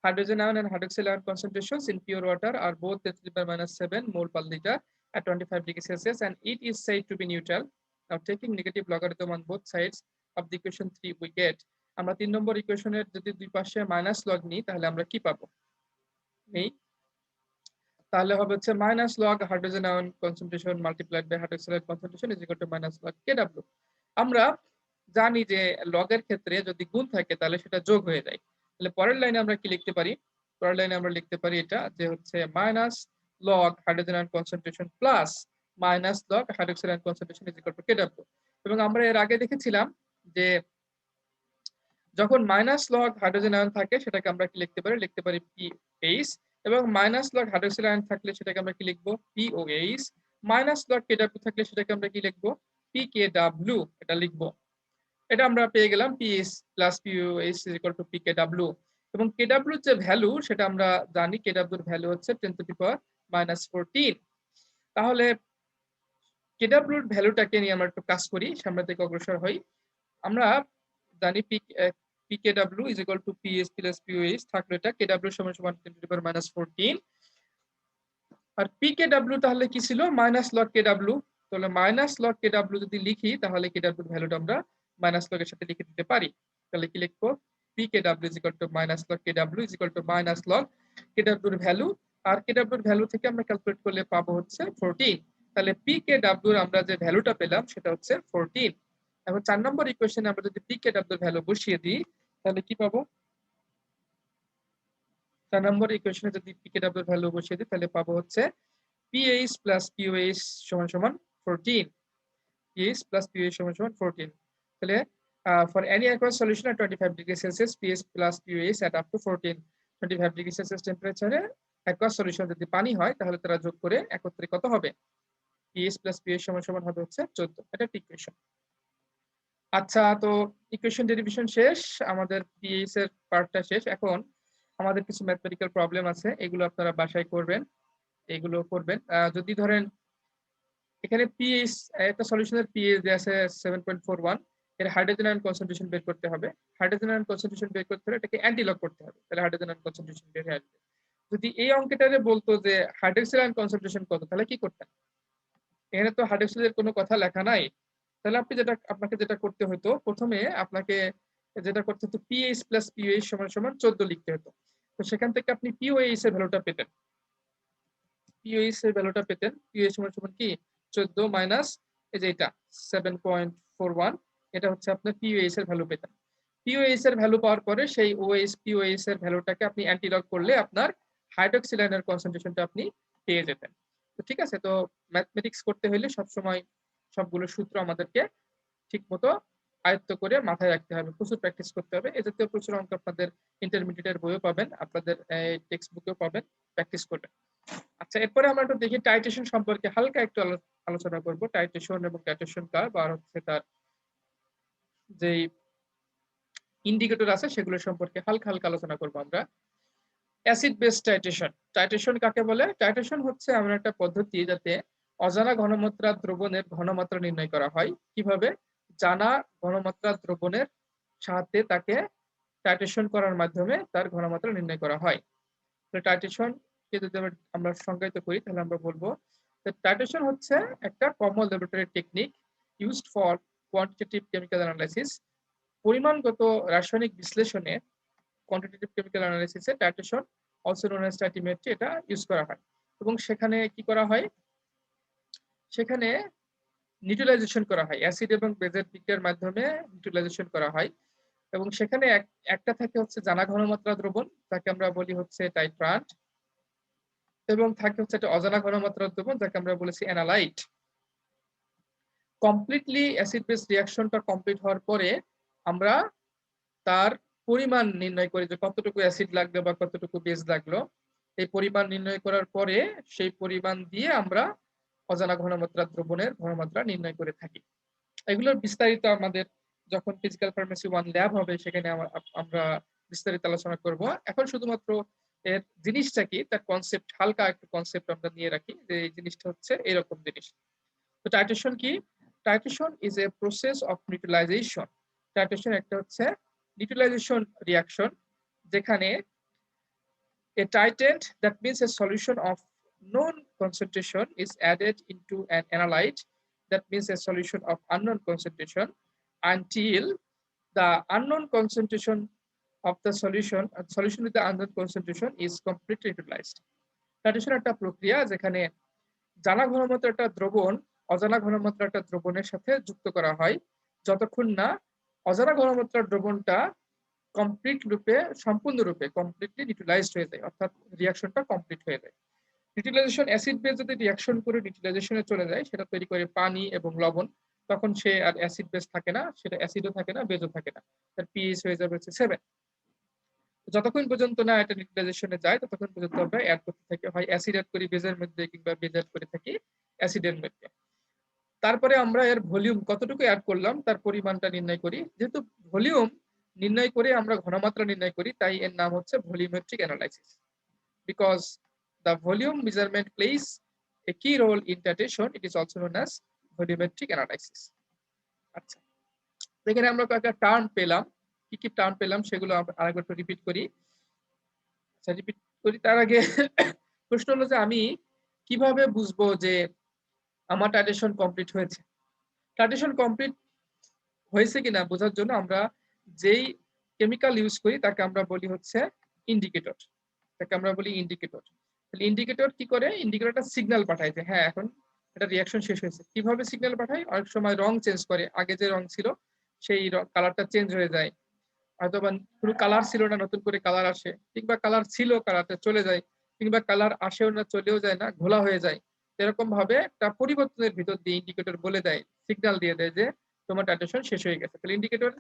hydrogen ion and hydroxyl ion concentrations in pure water are both 10⁻7 mole per liter at 25 degrees Celsius and it is said to be neutral. Now taking negative logarithm on both sides of the equation 3 we get আমরা 3 নম্বর ইকুয়েশনের যদি দুই পাশে minus log নিই তাহলে আমরা কি পাবো নেই তাহলে হবে হচ্ছে minus log hydrogen ion concentration multiplied by hydroxide ion concentration is equal to minus log KW আমরা জানি যে লগের ক্ষেত্রে যদি গুণ থাকে তাহলে সেটা যোগ হয়ে যায় তাহলে পরের লাইনে আমরা কি লিখতে পারি পরের লাইনে আমরা লিখতে পারি এটা যে হচ্ছে minus log hydrogen ion concentration plus minus log hydroxide ion concentration is equal to KW এবং আমরা এর আগে দেখেছিলাম যে যখন মাইনাস লগ হাইড্রোজেন আয়ন থাকে সেটাকে আমরা কি লিখতে পারি পিএইচ এবং মাইনাস লগ হাইড্রোক্সাইড আয়ন থাকলে সেটাকে আমরা কি লিখবো পিওএইচ মাইনাস লগ কেডব্লিউ থাকলে সেটাকে আমরা কি লিখবো পিকেডব্লিউ এটা লিখবো এটা আমরা পেয়ে গেলাম pH plus pOH is equal to পিকেডব্লিউ এবং কেডব্লিউ যে ভ্যালু সেটা আমরা জানি কেডব্লিউ এর ভ্যালু হচ্ছে 10 টু দি পাওয়ার -14 তাহলে কেডব্লিউ এর ভ্যালুটাকে নিয়ে আমরা একটু কাজ করি সামনের দিকে অগ্রসর হই আমরা জানি PKW is equal to PS plus POH থাকলে এটা KW সমান সমান 10 to the power -14 R PKW তাহলে কি ছিল মাইনাস লগ KW তাহলে মাইনাস লগ KW যদি লিখি তাহলে KW এর ভ্যালুটা আমরা মাইনাস লগ এর সাথে লিখে দিতে পারি তাহলে কি লিখবো PKW is equal to minus log KW is equal to minus log KW এর ভ্যালু আর KW এর ভ্যালু থেকে আমরা ক্যালকুলেট করলে পাবো হচ্ছে 14 তাহলে PKW এর আমরা যে ভ্যালুটা পেলাম সেটা হচ্ছে 14 এখন 4 নম্বর ইকুয়েশনে আমরা যদি PKW এর ভ্যালু বসিয়ে দিই তাহলে কি পাবো 4 নম্বর ইকুয়েশনে যদি PKW এর ভ্যালু বসিয়ে দিই তাহলে পাবো হচ্ছে PH plus POH সমান সমান 14 PH plus POH সমান সমান 14 তাহলে for any aqueous solution at 25 degrees Celsius pH plus POH at up to 25 degrees Celsius টেম্পারেচারে aqueous solution যদি পানি হয় তাহলে তারা যোগ করে একত্রে কত হবে pH plus POH সমান সমান হবে হচ্ছে 14 এটা ইকুয়েশন আচ্ছা তো ইকুয়েশন ডেরিভেশন শেষ আমাদের পিএইচ এর পার্টটা শেষ এখন আমাদের কিছু ম্যাথমেটিক্যাল প্রবলেম আছে এগুলো আপনারা বাসায় করবেন এগুলো করবেন যদি ধরেন এখানে পিএইচ একটা সলিউশনের পিএইচ দেয়া আছে 7.41 এর হাইড্রোজেন আয়ন কনসেন্ট্রেশন বের করতে হবে হাইড্রোজেন আয়ন কনসেন্ট্রেশন বের করতে হলে এটাকে অ্যান্টিলগ করতে হবে তাহলে হাইড্রোজেন আয়ন কনসেন্ট্রেশন বের হয়ে আসবে যদি এই অঙ্কটারে বলতো যে হাইড্রোক্সাইড আয়ন কনসেন্ট্রেশন কত তাহলে কি করতেন এখানে তো হাইড্রোক্সাইডের কোনো কথা লেখা নাই তাহলে আপনাকে যেটা করতে হতো প্রথমে আপনাকে যেটা করতে হতো পিএইচ প্লাস পিওএইচ সমান সমান 14 লিখতে হতো তো সেখান থেকে আপনি পিওএইচ এর ভ্যালুটা পেতেন পিওএইচ এর ভ্যালুটা পেতেন পিওএইচ সমান সমান কি 14 মাইনাস এই যে এটা 7.41 এটা হচ্ছে আপনার পিওএইচ এর ভ্যালু পেতেন পিওএইচ এর ভ্যালু পাওয়ার পরে সেই ওএইচ পিওএইচ এর ভ্যালুটাকে আপনি অ্যান্টিলগ করলে আপনার হাইড্রোক্সিল আয়নের কনসেন্ট্রেশনটা আপনি পেয়ে যেতেন তো ঠিক আছে তো ম্যাথমেটিক্স করতে হলে সবসময় সবগুলো সূত্র আমাদেরকে ঠিকমতো আয়ত্ত করে মাথায় রাখতে হবে প্রচুর প্র্যাকটিস করতে হবে এই জাতীয় প্রচুর অঙ্ক আপনাদের ইন্টারমিডিয়েটের বইও পাবেন আপনাদের টেক্সট বুকেও পাবেন প্র্যাকটিস করবেন আচ্ছা এরপরে আমরা একটু দেখি টাইট্রেশন সম্পর্কে হালকা একটু আলোচনা করব টাইট্রেশন এবং টাইট্রেশন কার্ভ আর হচ্ছে তার যে ইন্ডিকেটর আছে সেগুলো সম্পর্কে হালকা হালকা আলোচনা করব আমরা অ্যাসিড বেস টাইট্রেশন টাইট্রেশন কাকে বলে টাইট্রেশন হচ্ছে এমন একটা পদ্ধতি যাতে অজানা ঘনমাত্রা দ্রবণের ঘনমাত্রা নির্ণয় করা হয় কিভাবে জানা ঘনমাত্রা দ্রবণের সাহায্যে তাকে টাইট্রেশন করার মাধ্যমে তার ঘনমাত্রা নির্ণয় করা হয় তো টাইট্রেশন কে যদি আমরা সংজ্ঞায়িত করি তাহলে আমরা বলবো যে টাইট্রেশন হচ্ছে একটা common laboratory technique used for quantitative chemical analysis পরিমাণগত রাসায়নিক বিশ্লেষণে কোয়ান্টিটেটিভ কেমিক্যাল অ্যানালাইসিসে titration also known as titrimetry এটা ইউজ করা হয় এবং সেখানে কি করা হয় সেখানে নিউট্রালাইজেশন করা হয় অ্যাসিড এবং বেজের বিক্রিয়ার মাধ্যমে নিউট্রালাইজেশন করা হয় এবং সেখানে একটা থাকে হচ্ছে জানা ঘনমাত্রা দ্রবণ যাকে আমরা বলি হচ্ছে টাইট্রান্ট এবং থাকে হচ্ছে একটা অজানা ঘনমাত্রা দ্রবণ যাকে আমরা বলেছি অ্যানালাইট কমপ্লিটলি অ্যাসিড বেস রিঅ্যাকশনটা কমপ্লিট হওয়ার পরে আমরা তার পরিমাণ নির্ণয় করি যে কতটুকু অ্যাসিড লাগলো বা কতটুকু বেস লাগলো এই পরিমাণ নির্ণয় করার পরে সেই পরিমাণ দিয়ে আমরা অজানা ঘনমাত্রা দ্রবণের ঘনমাত্রা নির্ণয় করে থাকি এগুলোর বিস্তারিত আমাদের যখন ফিজিক্যাল ফার্মেসি 1 ল্যাব হবে সেখানে আমরা বিস্তারিত আলোচনা করব এখন শুধুমাত্র এর জিনিসটা কি তার কনসেপ্ট হালকা একটু কনসেপ্ট আমরা নিয়ে রাখি যে এই জিনিসটা হচ্ছে এরকম জিনিস তো টাইট্রেশন কি titration is a process of neutralisation titration একটা হচ্ছে নিউট্রালাইজেশন রিঅ্যাকশন যেখানে a titrant that means a solution of known concentration is added into an analyte, that means a solution of unknown concentration, until the unknown concentration of the solution with the unknown concentration is completely utilized. Titration একটা প্রক্রিয়া যেখানে জানা ঘনমাত্রা একটা দ্রবণ অজানা ঘনমাত্রা একটা দ্রবণের সাথে যুক্ত করা হয় যতক্ষণ না অজানা ঘনমাত্রার দ্রবণটা সম্পূর্ণরূপে কমপ্লিটলি নিউট্রালাইজড হয়ে যায়, অর্থাৎ রিঅ্যাকশনটা কমপ্লিট হয়ে যায়। নিউট্রালাইজেশন অ্যাসিড বেস যদি রিঅ্যাকশন করে নিউট্রালাইজেশনে চলে যায়, সেটা তৈরি করে পানি এবং লবণ, তখন সে আর অ্যাসিড বেস থাকে না, সেটা অ্যাসিডও থাকে না, বেজও থাকে না, তার পিএইচ হয়ে যাবে হচ্ছে 7। যতক্ষণ পর্যন্ত না এটা নিউট্রালাইজেশনে যায় ততক্ষণ পর্যন্ত আমরা অ্যাড করতে থাকি, হয় অ্যাসিড অ্যাড করি বেজের মধ্যে কিংবা বেজ অ্যাড করে থাকি অ্যাসিডের মধ্যে। তারপরে আমরা এর ভলিউম কতটুকু অ্যাড করলাম তার পরিমাণটা নির্ণয় করি। যেহেতু ভলিউম নির্ণয় করে আমরা ঘনমাত্রা নির্ণয় করি, তাই এর নাম হচ্ছে volumetric analysis. Because the volume measurement plays a key role in titration, it is also known as volumetric analysis. আচ্ছা, এখানে আমরা কয়েকটা টার্ম পেলাম, কি কি টার্ম পেলাম সেগুলো আরেকবার একটু রিপিট করি। আচ্ছা, রিপিট করি তার আগে প্রশ্ন হলো যে আমি কিভাবে বুঝবো যে আমার টাইটেশন কমপ্লিট হয়েছে। টাইটেশন কমপ্লিট হয়েছে কিনা বোঝার জন্য আমরা যেই কেমিক্যাল ইউজ করি তাকে আমরা বলি হচ্ছে ইন্ডিকেটর, তাকে আমরা বলি ইন্ডিকেটর। ইন্ডিকেটর কি করে? ইন্ডিকেটরটা সিগন্যাল পাঠায় যে হ্যাঁ এখন এটা রিঅ্যাকশন শেষ হয়েছে। কিভাবে সিগন্যাল পাঠায়? অনেক সময় রং চেঞ্জ করে, আগে যে রং ছিল সেই কালারটা চেঞ্জ হয়ে যায়, হয়তোবা কোনো কালার ছিল না নতুন করে কালার আসে, কিংবা কালার ছিল কালারটা চলে যায়, কিংবা কালার আসেও না চলেও যায় না, ঘোলা হয়ে যায়। এরকম ভাবে একটা পরিবর্তনের ভিতর দিয়ে ইন্ডিকেটর বলে দেয়, সিগন্যাল দিয়ে দেয় যে তোমার টাইটেশন শেষ হয়ে গেছে। তাহলে indicator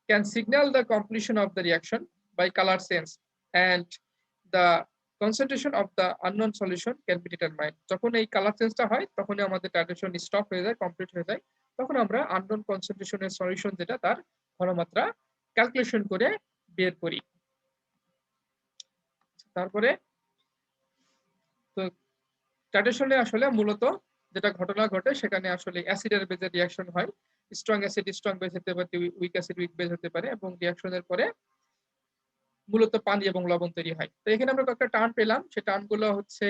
can signal the completion of the reaction by colour change and the concentration of the unknown solution can be determined. যখন এই কালার চেঞ্জটা হয় তখনই আমাদের টাইটেশন স্টপ হয়ে যায়, কমপ্লিট হয়ে যায়। তখন আমরা আননোন কনসেন্ট্রেশনের সলিউশন যেটা তার ঘনমাত্রা ক্যালকুলেশন করে বের করি। তারপরে তো টাইটেশনে আসলে মূলত যেটা ঘটনা ঘটে সেখানে আসলে অ্যাসিডের বেজে রিঅ্যাকশন হয়, স্ট্রং অ্যাসিড স্ট্রং বেজ হতে পারে, উইক অ্যাসিড উইক বেজ হতে পারে, এবং রিঅ্যাকশনের পরে মূলত পানি এবং লবণ তৈরি হয়। তো এখানে আমরা কয়েকটা টার্ম পেলাম, সেই টার্মগুলো হচ্ছে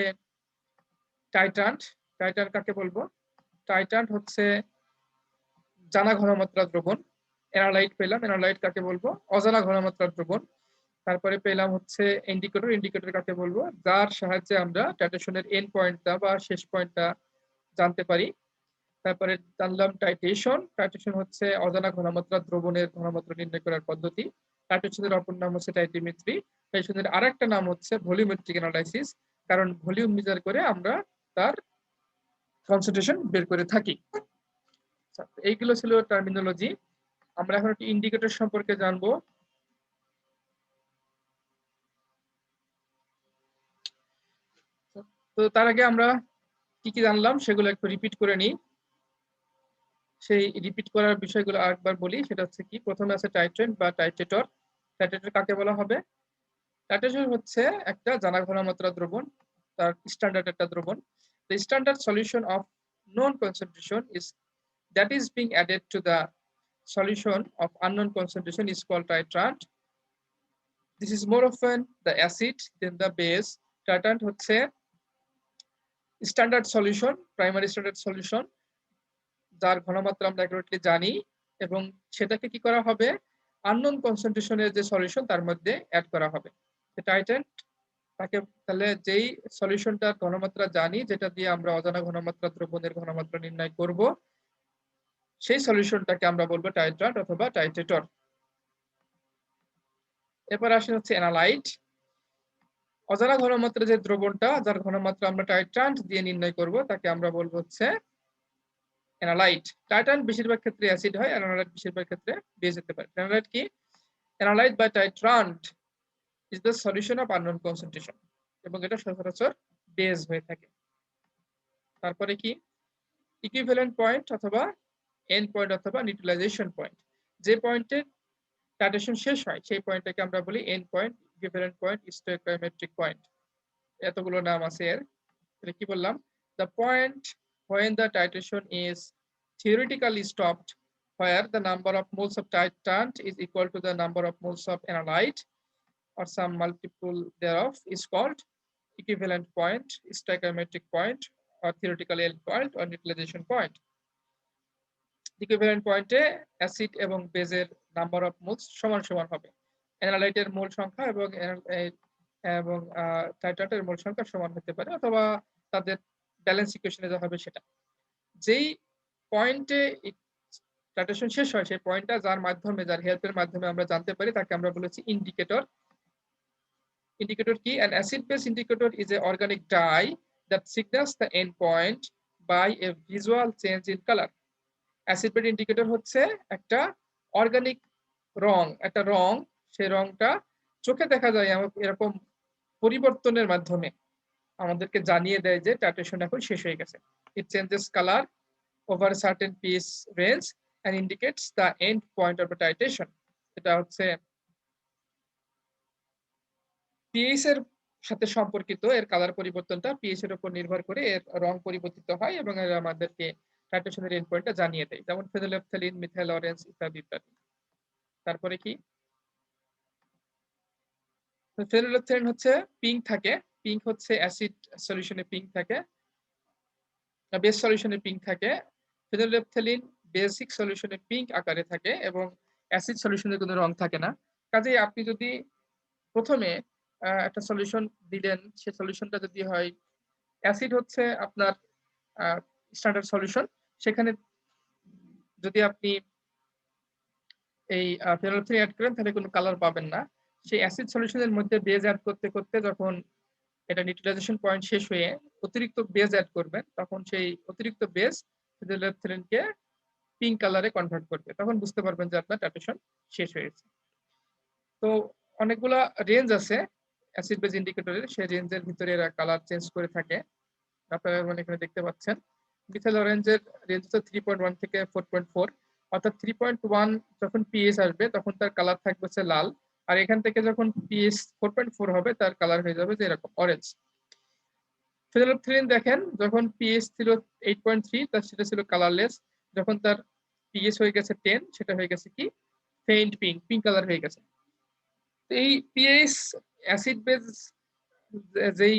টাইট্রান্ট। টাইট্রান্ট কাকে বলবো? টাইট্রান্ট হচ্ছে জানা ঘনমাত্রার দ্রবণ। অ্যানালাইট পেলাম, অ্যানালাইট কাকে বলবো? অজানা ঘনমাত্রার দ্রবণ। তারপরে পেলাম হচ্ছে ইন্ডিকেটর, ইন্ডিকেটর কাকে বলবো? যার সাহায্যে আমরা টাইটেশনের এন্ড পয়েন্টটা বা শেষ পয়েন্টটা জানতে পারি। তারপরে জানলাম টাইটেশন। টাইটেশন হচ্ছে অজানা ঘনমাত্রার দ্রবণের ঘনমাত্রা নির্ণয় করার পদ্ধতি। টাইটেশনের অপর নাম হচ্ছে টাইটিমেট্রি। টাইটেশনের আরেকটা নাম হচ্ছে ভলিউমেট্রিক অ্যানালাইসিস, কারণ ভলিউম মেজার করে আমরা তার কনসেন্ট্রেশন বের করে থাকি। এইগুলো ছিল টার্মিনোলজি। আমরা এখন একটি ইন্ডিকেটর সম্পর্কে জানবো। তো তার আগে আমরা কি কি জানলাম সেগুলো একটু রিপিট করে নিই। সেই রিপিট করার বিষয়গুলো আরেকবার বলি। সেটা হচ্ছে কি, প্রথমে আছে টাইট্রেন্ট বা টাইট্রেটর। টাইট্রেটর কাকে বলা হবে? টাইট্রেটর হচ্ছে একটা জানা ঘনমাত্রা দ্রবণ, তার স্ট্যান্ডার্ড একটা দ্রবণ। The standard solution of known concentration is that is being added to the solution of unknown concentration is called titrant. This is more often the acid than the base. Titrant হচ্ছে standard solution, primary standard solution, যার ঘনমাত্রা আমরা accurately জানি, এবং সেটাকে কি করা হবে? আননোন কনসেন্ট্রেশনের যে সলিউশন তার মধ্যে অ্যাড করা হবে। টাইট্রেন্ট তাকে, তাহলে যেই সলিউশনটার ঘনমাত্রা জানি, যেটা দিয়ে আমরা অজানা ঘনমাত্রা দ্রবণের ঘনমাত্রা নির্ণয় করব, সেই সলিউশনটাকে আমরা বলবো টাইট্রান্ট অথবা টাইট্রেটর। এরপর আসে হচ্ছে অ্যানালাইট। অজানা ঘনমাত্রা যে দ্রবণটা যার ঘনমাত্রা আমরা টাইট্রান্ট দিয়ে নির্ণয় করব তাকে আমরা বলবো হচ্ছে অ্যানালাইট। টাইট্রান্ট বেশিরভাগ ক্ষেত্রে অ্যাসিড হয়, অ্যানালাইট বেশিরভাগ ক্ষেত্রে বেজ হতে পারে। অ্যানালাইট কি? অ্যানালাইট বা titrant is the solution of unknown concentration, এবং এটা সচরাচর বেজ হয়ে থাকে। তারপরে কি? ইকুইভ্যালেন্ট পয়েন্ট অথবা এন্ড পয়েন্ট অথবা নিউট্রালাইজেশন পয়েন্ট। যে পয়েন্টে টাইটেশন শেষ হয় সেই পয়েন্টটাকে আমরা বলি end point, equivalent point, stoichiometric point. এতগুলো নাম আছে এর। এটা কি বললাম? The point when the titration is theoretically stopped, where the number of moles of titrant is equal to the number of moles of analyte or some multiple thereof, is called equivalent point, stoichiometric point, or theoretical end point, or neutralization point. Equivalent পয়েন্টে acid এবং বেজের number of moles সমান সমান হবে। অ্যানালাইটের মোল সংখ্যা এবং টাইট্রাটের মোল সংখ্যা সমান হতে পারে, অথবা তাদের ব্যালেন্স ইকুয়েশনে যা হবে সেটা। যেই পয়েন্টে টাইট্রেশন শেষ হয় সেই পয়েন্টটা যার মাধ্যমে, যার হেল্পের মাধ্যমে আমরা জানতে পারি, তাকে আমরা বলেছি ইন্ডিকেটর। Indicator কি? An acid-base indicator is an organic dye that signals the end point by a visual change in color. Acid-base indicator হচ্ছে একটা অর্গানিক রং, একটা রং, সেই রংটা চোখে দেখা যায় এরকম পরিবর্তনের মাধ্যমে আমাদেরকে জানিয়ে দেয় যে টাইট্রেশন এখন শেষ হয়ে গেছে। It changes color over a certain pH range and indicates the end point of the titration. এটা হচ্ছে পিএইচ এর সাথে সম্পর্কিত, এর কালার পরিবর্তনটা পিএইচ এর উপর নির্ভর করে এর রং পরিবর্তিত হয় এবং এর আমাদেরকে টাইট্রেশনের এন্ড পয়েন্টটা জানিয়ে দেয়, যেমন ফেনোলেপথ্যালিন, মিথাইল অরেঞ্জ ইত্যাদি ইত্যাদি। তারপরে কি, ফেনোলেপথ্যালিন হচ্ছে পিঙ্ক থাকে, পিঙ্ক হচ্ছে অ্যাসিড সলিউশনে পিঙ্ক থাকে, বেস সলিউশনে পিঙ্ক থাকে। ফেনোলেপথ্যালিন বেসিক সলিউশনে পিঙ্ক আকারে থাকে এবং অ্যাসিড সলিউশনে কোনো রং থাকে না। কাজেই আপনি যদি প্রথমে একটা সলিউশন দিলেন, সেই সলিউশনটা যদি হয় অ্যাসিড হচ্ছে আপনার স্ট্যান্ডার্ড সলিউশন, সেখানে যদি আপনি এই ফেনোলেপথ্যালিন অ্যাড করেন তাহলে কোনো কালার পাবেন না। সেই অ্যাসিড সলিউশনের মধ্যে বেজ অ্যাড করতে করতে যখন এটা নিউট্রালাইজেশন পয়েন্ট শেষ হয়ে অতিরিক্ত বেজ অ্যাড করবেন, তখন সেই অতিরিক্ত বেজ ফেনোলেপথ্যালিনকে পিঙ্ক কালারে কনভার্ট করবে, তখন বুঝতে পারবেন যে আপনার টাইট্রেশন শেষ হয়েছে। তো অনেকগুলা রেঞ্জ আছে অ্যাসিড বেজ ইন্ডিকেটরের, সেই রেঞ্জের ভিতরে এরা কালার চেঞ্জ করে থাকে। আপনারা এখানে দেখতে পাচ্ছেন মিথাইল অরেঞ্জের রেঞ্জ হচ্ছে 3.1 থেকে 4.4, অর্থাৎ 3.1 যখন পিএইচ আসবে তখন তার কালার থাকবে হচ্ছে লাল, আর এখান থেকে যখন পিএইচ 4.4 হবে তার কালার হয়ে যাবে যে এরকম অরেঞ্জ। ফেনোলেপথ্যালিন দেখেন যখন পিএইচ ছিল 8.3 তার সেটা ছিল কালারলেস, যখন তার পিএইচ হয়ে গেছে 10 সেটা হয়ে গেছে কি ফেইন্ট পিঙ্ক, পিঙ্ক কালার হয়ে গেছে। এই পিএইচ অ্যাসিড বেজ, যেই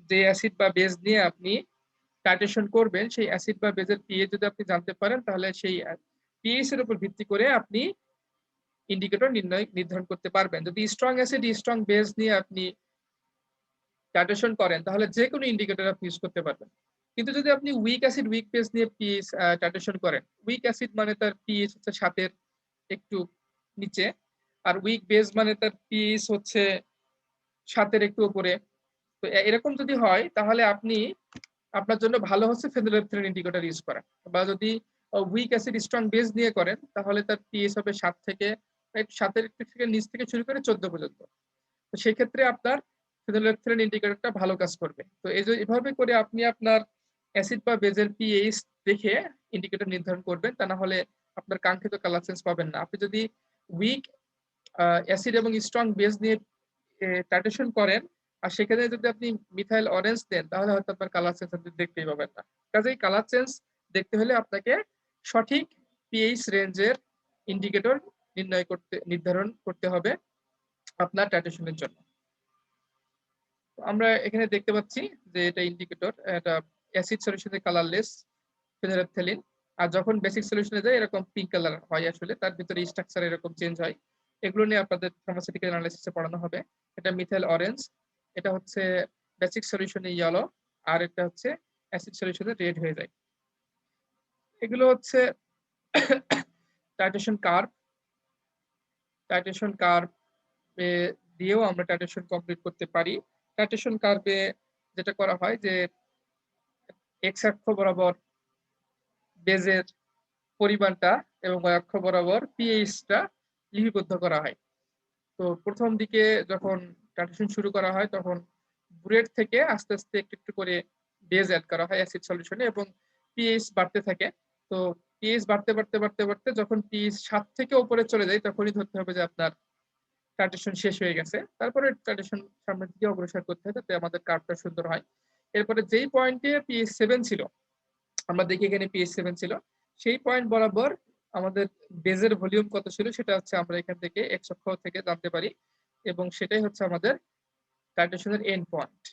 যে অ্যাসিড বা বেজ নিয়ে আপনি টাইট্রেশন করবেন, সেই অ্যাসিড বা বেজের পিএইচ যদি আপনি জানতে পারেন তাহলে সেই পিএইচ এর উপর ভিত্তি করে আপনি ইন্ডিকেটর নির্ধারণ করতে পারবেন। যদি স্ট্রং অ্যাসিড স্ট্রং বেজ নিয়ে আপনি টাইট্রেশন করেন তাহলে যে কোনো ইন্ডিকেটর আপনি ইউজ করতে পারবেন। কিন্তু যদি আপনি উইক অ্যাসিড উইক বেজ নিয়ে পিএইচ টাইট্রেশন করেন, উইক অ্যাসিড মানে তার পিএইচ হচ্ছে 7 একটু নিচে, আর উইক বেজ মানে তার পিএইচ হচ্ছে 7 একটু উপরে, তো এরকম যদি হয় তাহলে আপনি, আপনার জন্য ভালো হচ্ছে ফেনোলেপথ্যালিন ইন্ডিকেটর ইউজ করা। বা যদি উইক অ্যাসিড স্ট্রং বেস দিয়ে করেন তাহলে তার পিএইচ হবে 7 থেকে 7 থেকে নিচ থেকে শুরু করে 14 পর্যন্ত। তো সেই ক্ষেত্রে আপনার ফেনোলেপথ্যালিন ইন্ডিকেটরটা ভালো কাজ করবে। তো এভাবে করে আপনি আপনার অ্যাসিড বা বেজের পিএইচ দেখে ইন্ডিকেটর নির্ধারণ করবেন, তা না হলে আপনার কাঙ্ক্ষিত কালার চেঞ্জ পাবেন না। আপনি যদি উইক অ্যাসিড এবং স্ট্রং বেস নিয়ে টাইট্রেশন করেন আর সেখানে যদি আপনি মিথাইল অরেঞ্জ দেন তাহলে হয়তো আপনার কালার চেঞ্জ আপনি দেখতেই পাবেন না। কাজেই কালার চেঞ্জ দেখতে হলে আপনাকে সঠিক পিএইচ রেঞ্জের ইন্ডিকেটর নির্ধারণ করতে হবে আপনার টাইট্রেশনের জন্য। আমরা এখানে দেখতে পাচ্ছি যে এটা ইন্ডিকেটর, এটা অ্যাসিড সলিউশনে কালারলেস ফেনোলেপথ্যালিন, আর যখন বেসিক সলিউশনে যায় এরকম পিঙ্ক কালার হয়, আসলে তার ভিতরে স্ট্রাকচার এরকম চেঞ্জ হয়। এগুলো নিয়ে আপনাদের ফার্মাসিউটিক্যাল অ্যানালাইসিসে পড়ানো হবে। এটা মিথাইল অরেঞ্জ, এটা হচ্ছে বেসিক সলিউশনে ইয়েলো, আর এটা হচ্ছে অ্যাসিড সলিউশনে রেড হয়ে যায়। এগুলো হচ্ছে টাইট্রেশন কার্ভ। টাইট্রেশন কার্ভ দিয়েও আমরা টাইট্রেশন কমপ্লিট করতে পারি। টাইট্রেশন কার্ভে যেটা করা হয় যে এক্স অক্ষ বরাবর বেজের পরিমাণটা এবং y অক্ষ বরাবর পিএইচটা লিপিবদ্ধ করা হয়। তো প্রথম দিকে যখন টাইট্রেশন শুরু করা হয় তখন বুলেট থেকে আস্তে আস্তে একটু একটু করে বেজ অ্যাড করা হয় অ্যাসিড সলিউশনে এবং পিএইচ বাড়তে থাকে। তো পিএইচ বাড়তে বাড়তে বাড়তে বাড়তে যখন পিএইচ 7 থেকে উপরে চলে যায় তখনই ধরতে হবে যে আপনার টাইট্রেশন শেষ হয়ে গেছে। তারপরে টাইট্রেশন সামনের দিকে অগ্রসর করতে হয় যাতে আমাদের কার্ভটা সুন্দর হয়। এরপরে যেই পয়েন্টে পিএইচ 7 ছিল, আমরা দেখি এখানে পিএইচ 7 ছিল, সেই পয়েন্ট বরাবর আমাদের বেজের ভলিউম কত ছিল সেটা হচ্ছে আমরা এখান থেকে এক্স অক্ষ থেকে জানতে পারি এবং সেটাই হচ্ছে আমাদের টাইট্রেশনের এন্ড পয়েন্ট।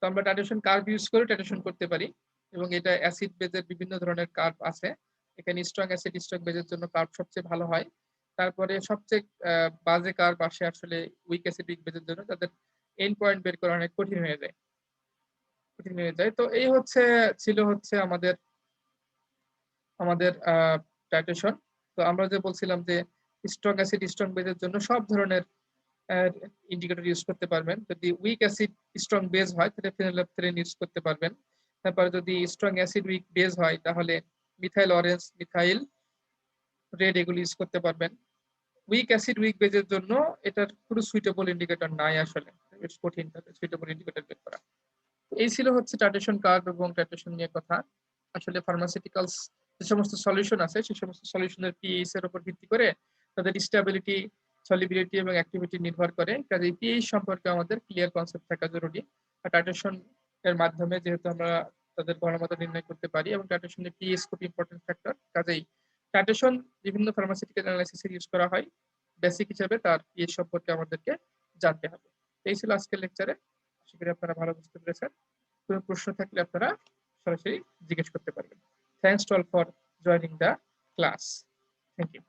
তো আমরা টাইট্রেশন কার্ভ ইউজ করে টাইট্রেশন করতে পারি এবং এটা অ্যাসিড বেজের বিভিন্ন ধরনের কার্ভ আছে। এখানে স্ট্রং অ্যাসিড স্ট্রং বেজের জন্য কার্ভ সবচেয়ে ভালো হয়। তারপরে সবচেয়ে বাজে কার্ভ আসে আসলে উইক অ্যাসিড উইক বেজের জন্য, তাদের এন্ড পয়েন্ট বের করা অনেক কঠিন হয়ে যায়। তো এই ছিল আমাদের আমাদের টাইট্রেশন। তো আমরা যে বলছিলাম যে স্ট্রং অ্যাসিড স্ট্রং বেজের জন্য সব ধরনের ইন্ডিকেটর ইউজ করতে পারবেন। যদি উইক অ্যাসিড স্ট্রং বেজ হয় তাহলে ফেনিলফথেলিন ইউজ করতে পারবেন। তারপরে যদি স্ট্রং অ্যাসিড উইক বেজ হয় তাহলে মিথাইল অরেঞ্জ, মিথাইল রেড এগুলো ইউজ করতে পারবেন। উইক অ্যাসিড উইক বেজের জন্য এটার কোনো সুইটেবল ইন্ডিকেটর নাই আসলে, বেশ কঠিন সুইটেবল ইন্ডিকেটর বের করা। এই ছিল টাইট্রেশন কার্ভ এবং টাইট্রেশন নিয়ে কথা। আসলে ফার্মাসিউটিক্যালস যে সমস্ত সলিউশন আছে সেই সমস্ত সলিউশনের পিএইচ এর উপর ভিত্তি করে তাদের স্টেবিলিটি, সলিবিলিটি এবং অ্যাক্টিভিটি নির্ভর করে। কাজে পিএইচ সম্পর্কে আমাদের ক্লিয়ার কনসেপ্ট থাকা জরুরি। আর টাইট্রেশন এর মাধ্যমে যেহেতু আমরা তাদের ঘনমাত্রা নির্ণয় করতে পারি এবং টাইট্রেশনের পিএইচ খুব ইম্পর্টেন্ট ফ্যাক্টর। কাজেই টাইট্রেশন বিভিন্ন ফার্মাসিউটিক্যাল অ্যানালাইসিসে ইউজ করা হয়। বেসিক হিসেবে তার পিএইচ সম্পর্কে আমাদেরকে জানতে হবে। এই ছিল আজকের লেকচারে। আশা করি আপনারা ভালো বুঝতে পেরেছেন। কোনো প্রশ্ন থাকলে আপনারা সরাসরি জিজ্ঞেস করতে পারবেন। Thanks to all for joining the class. Thank you.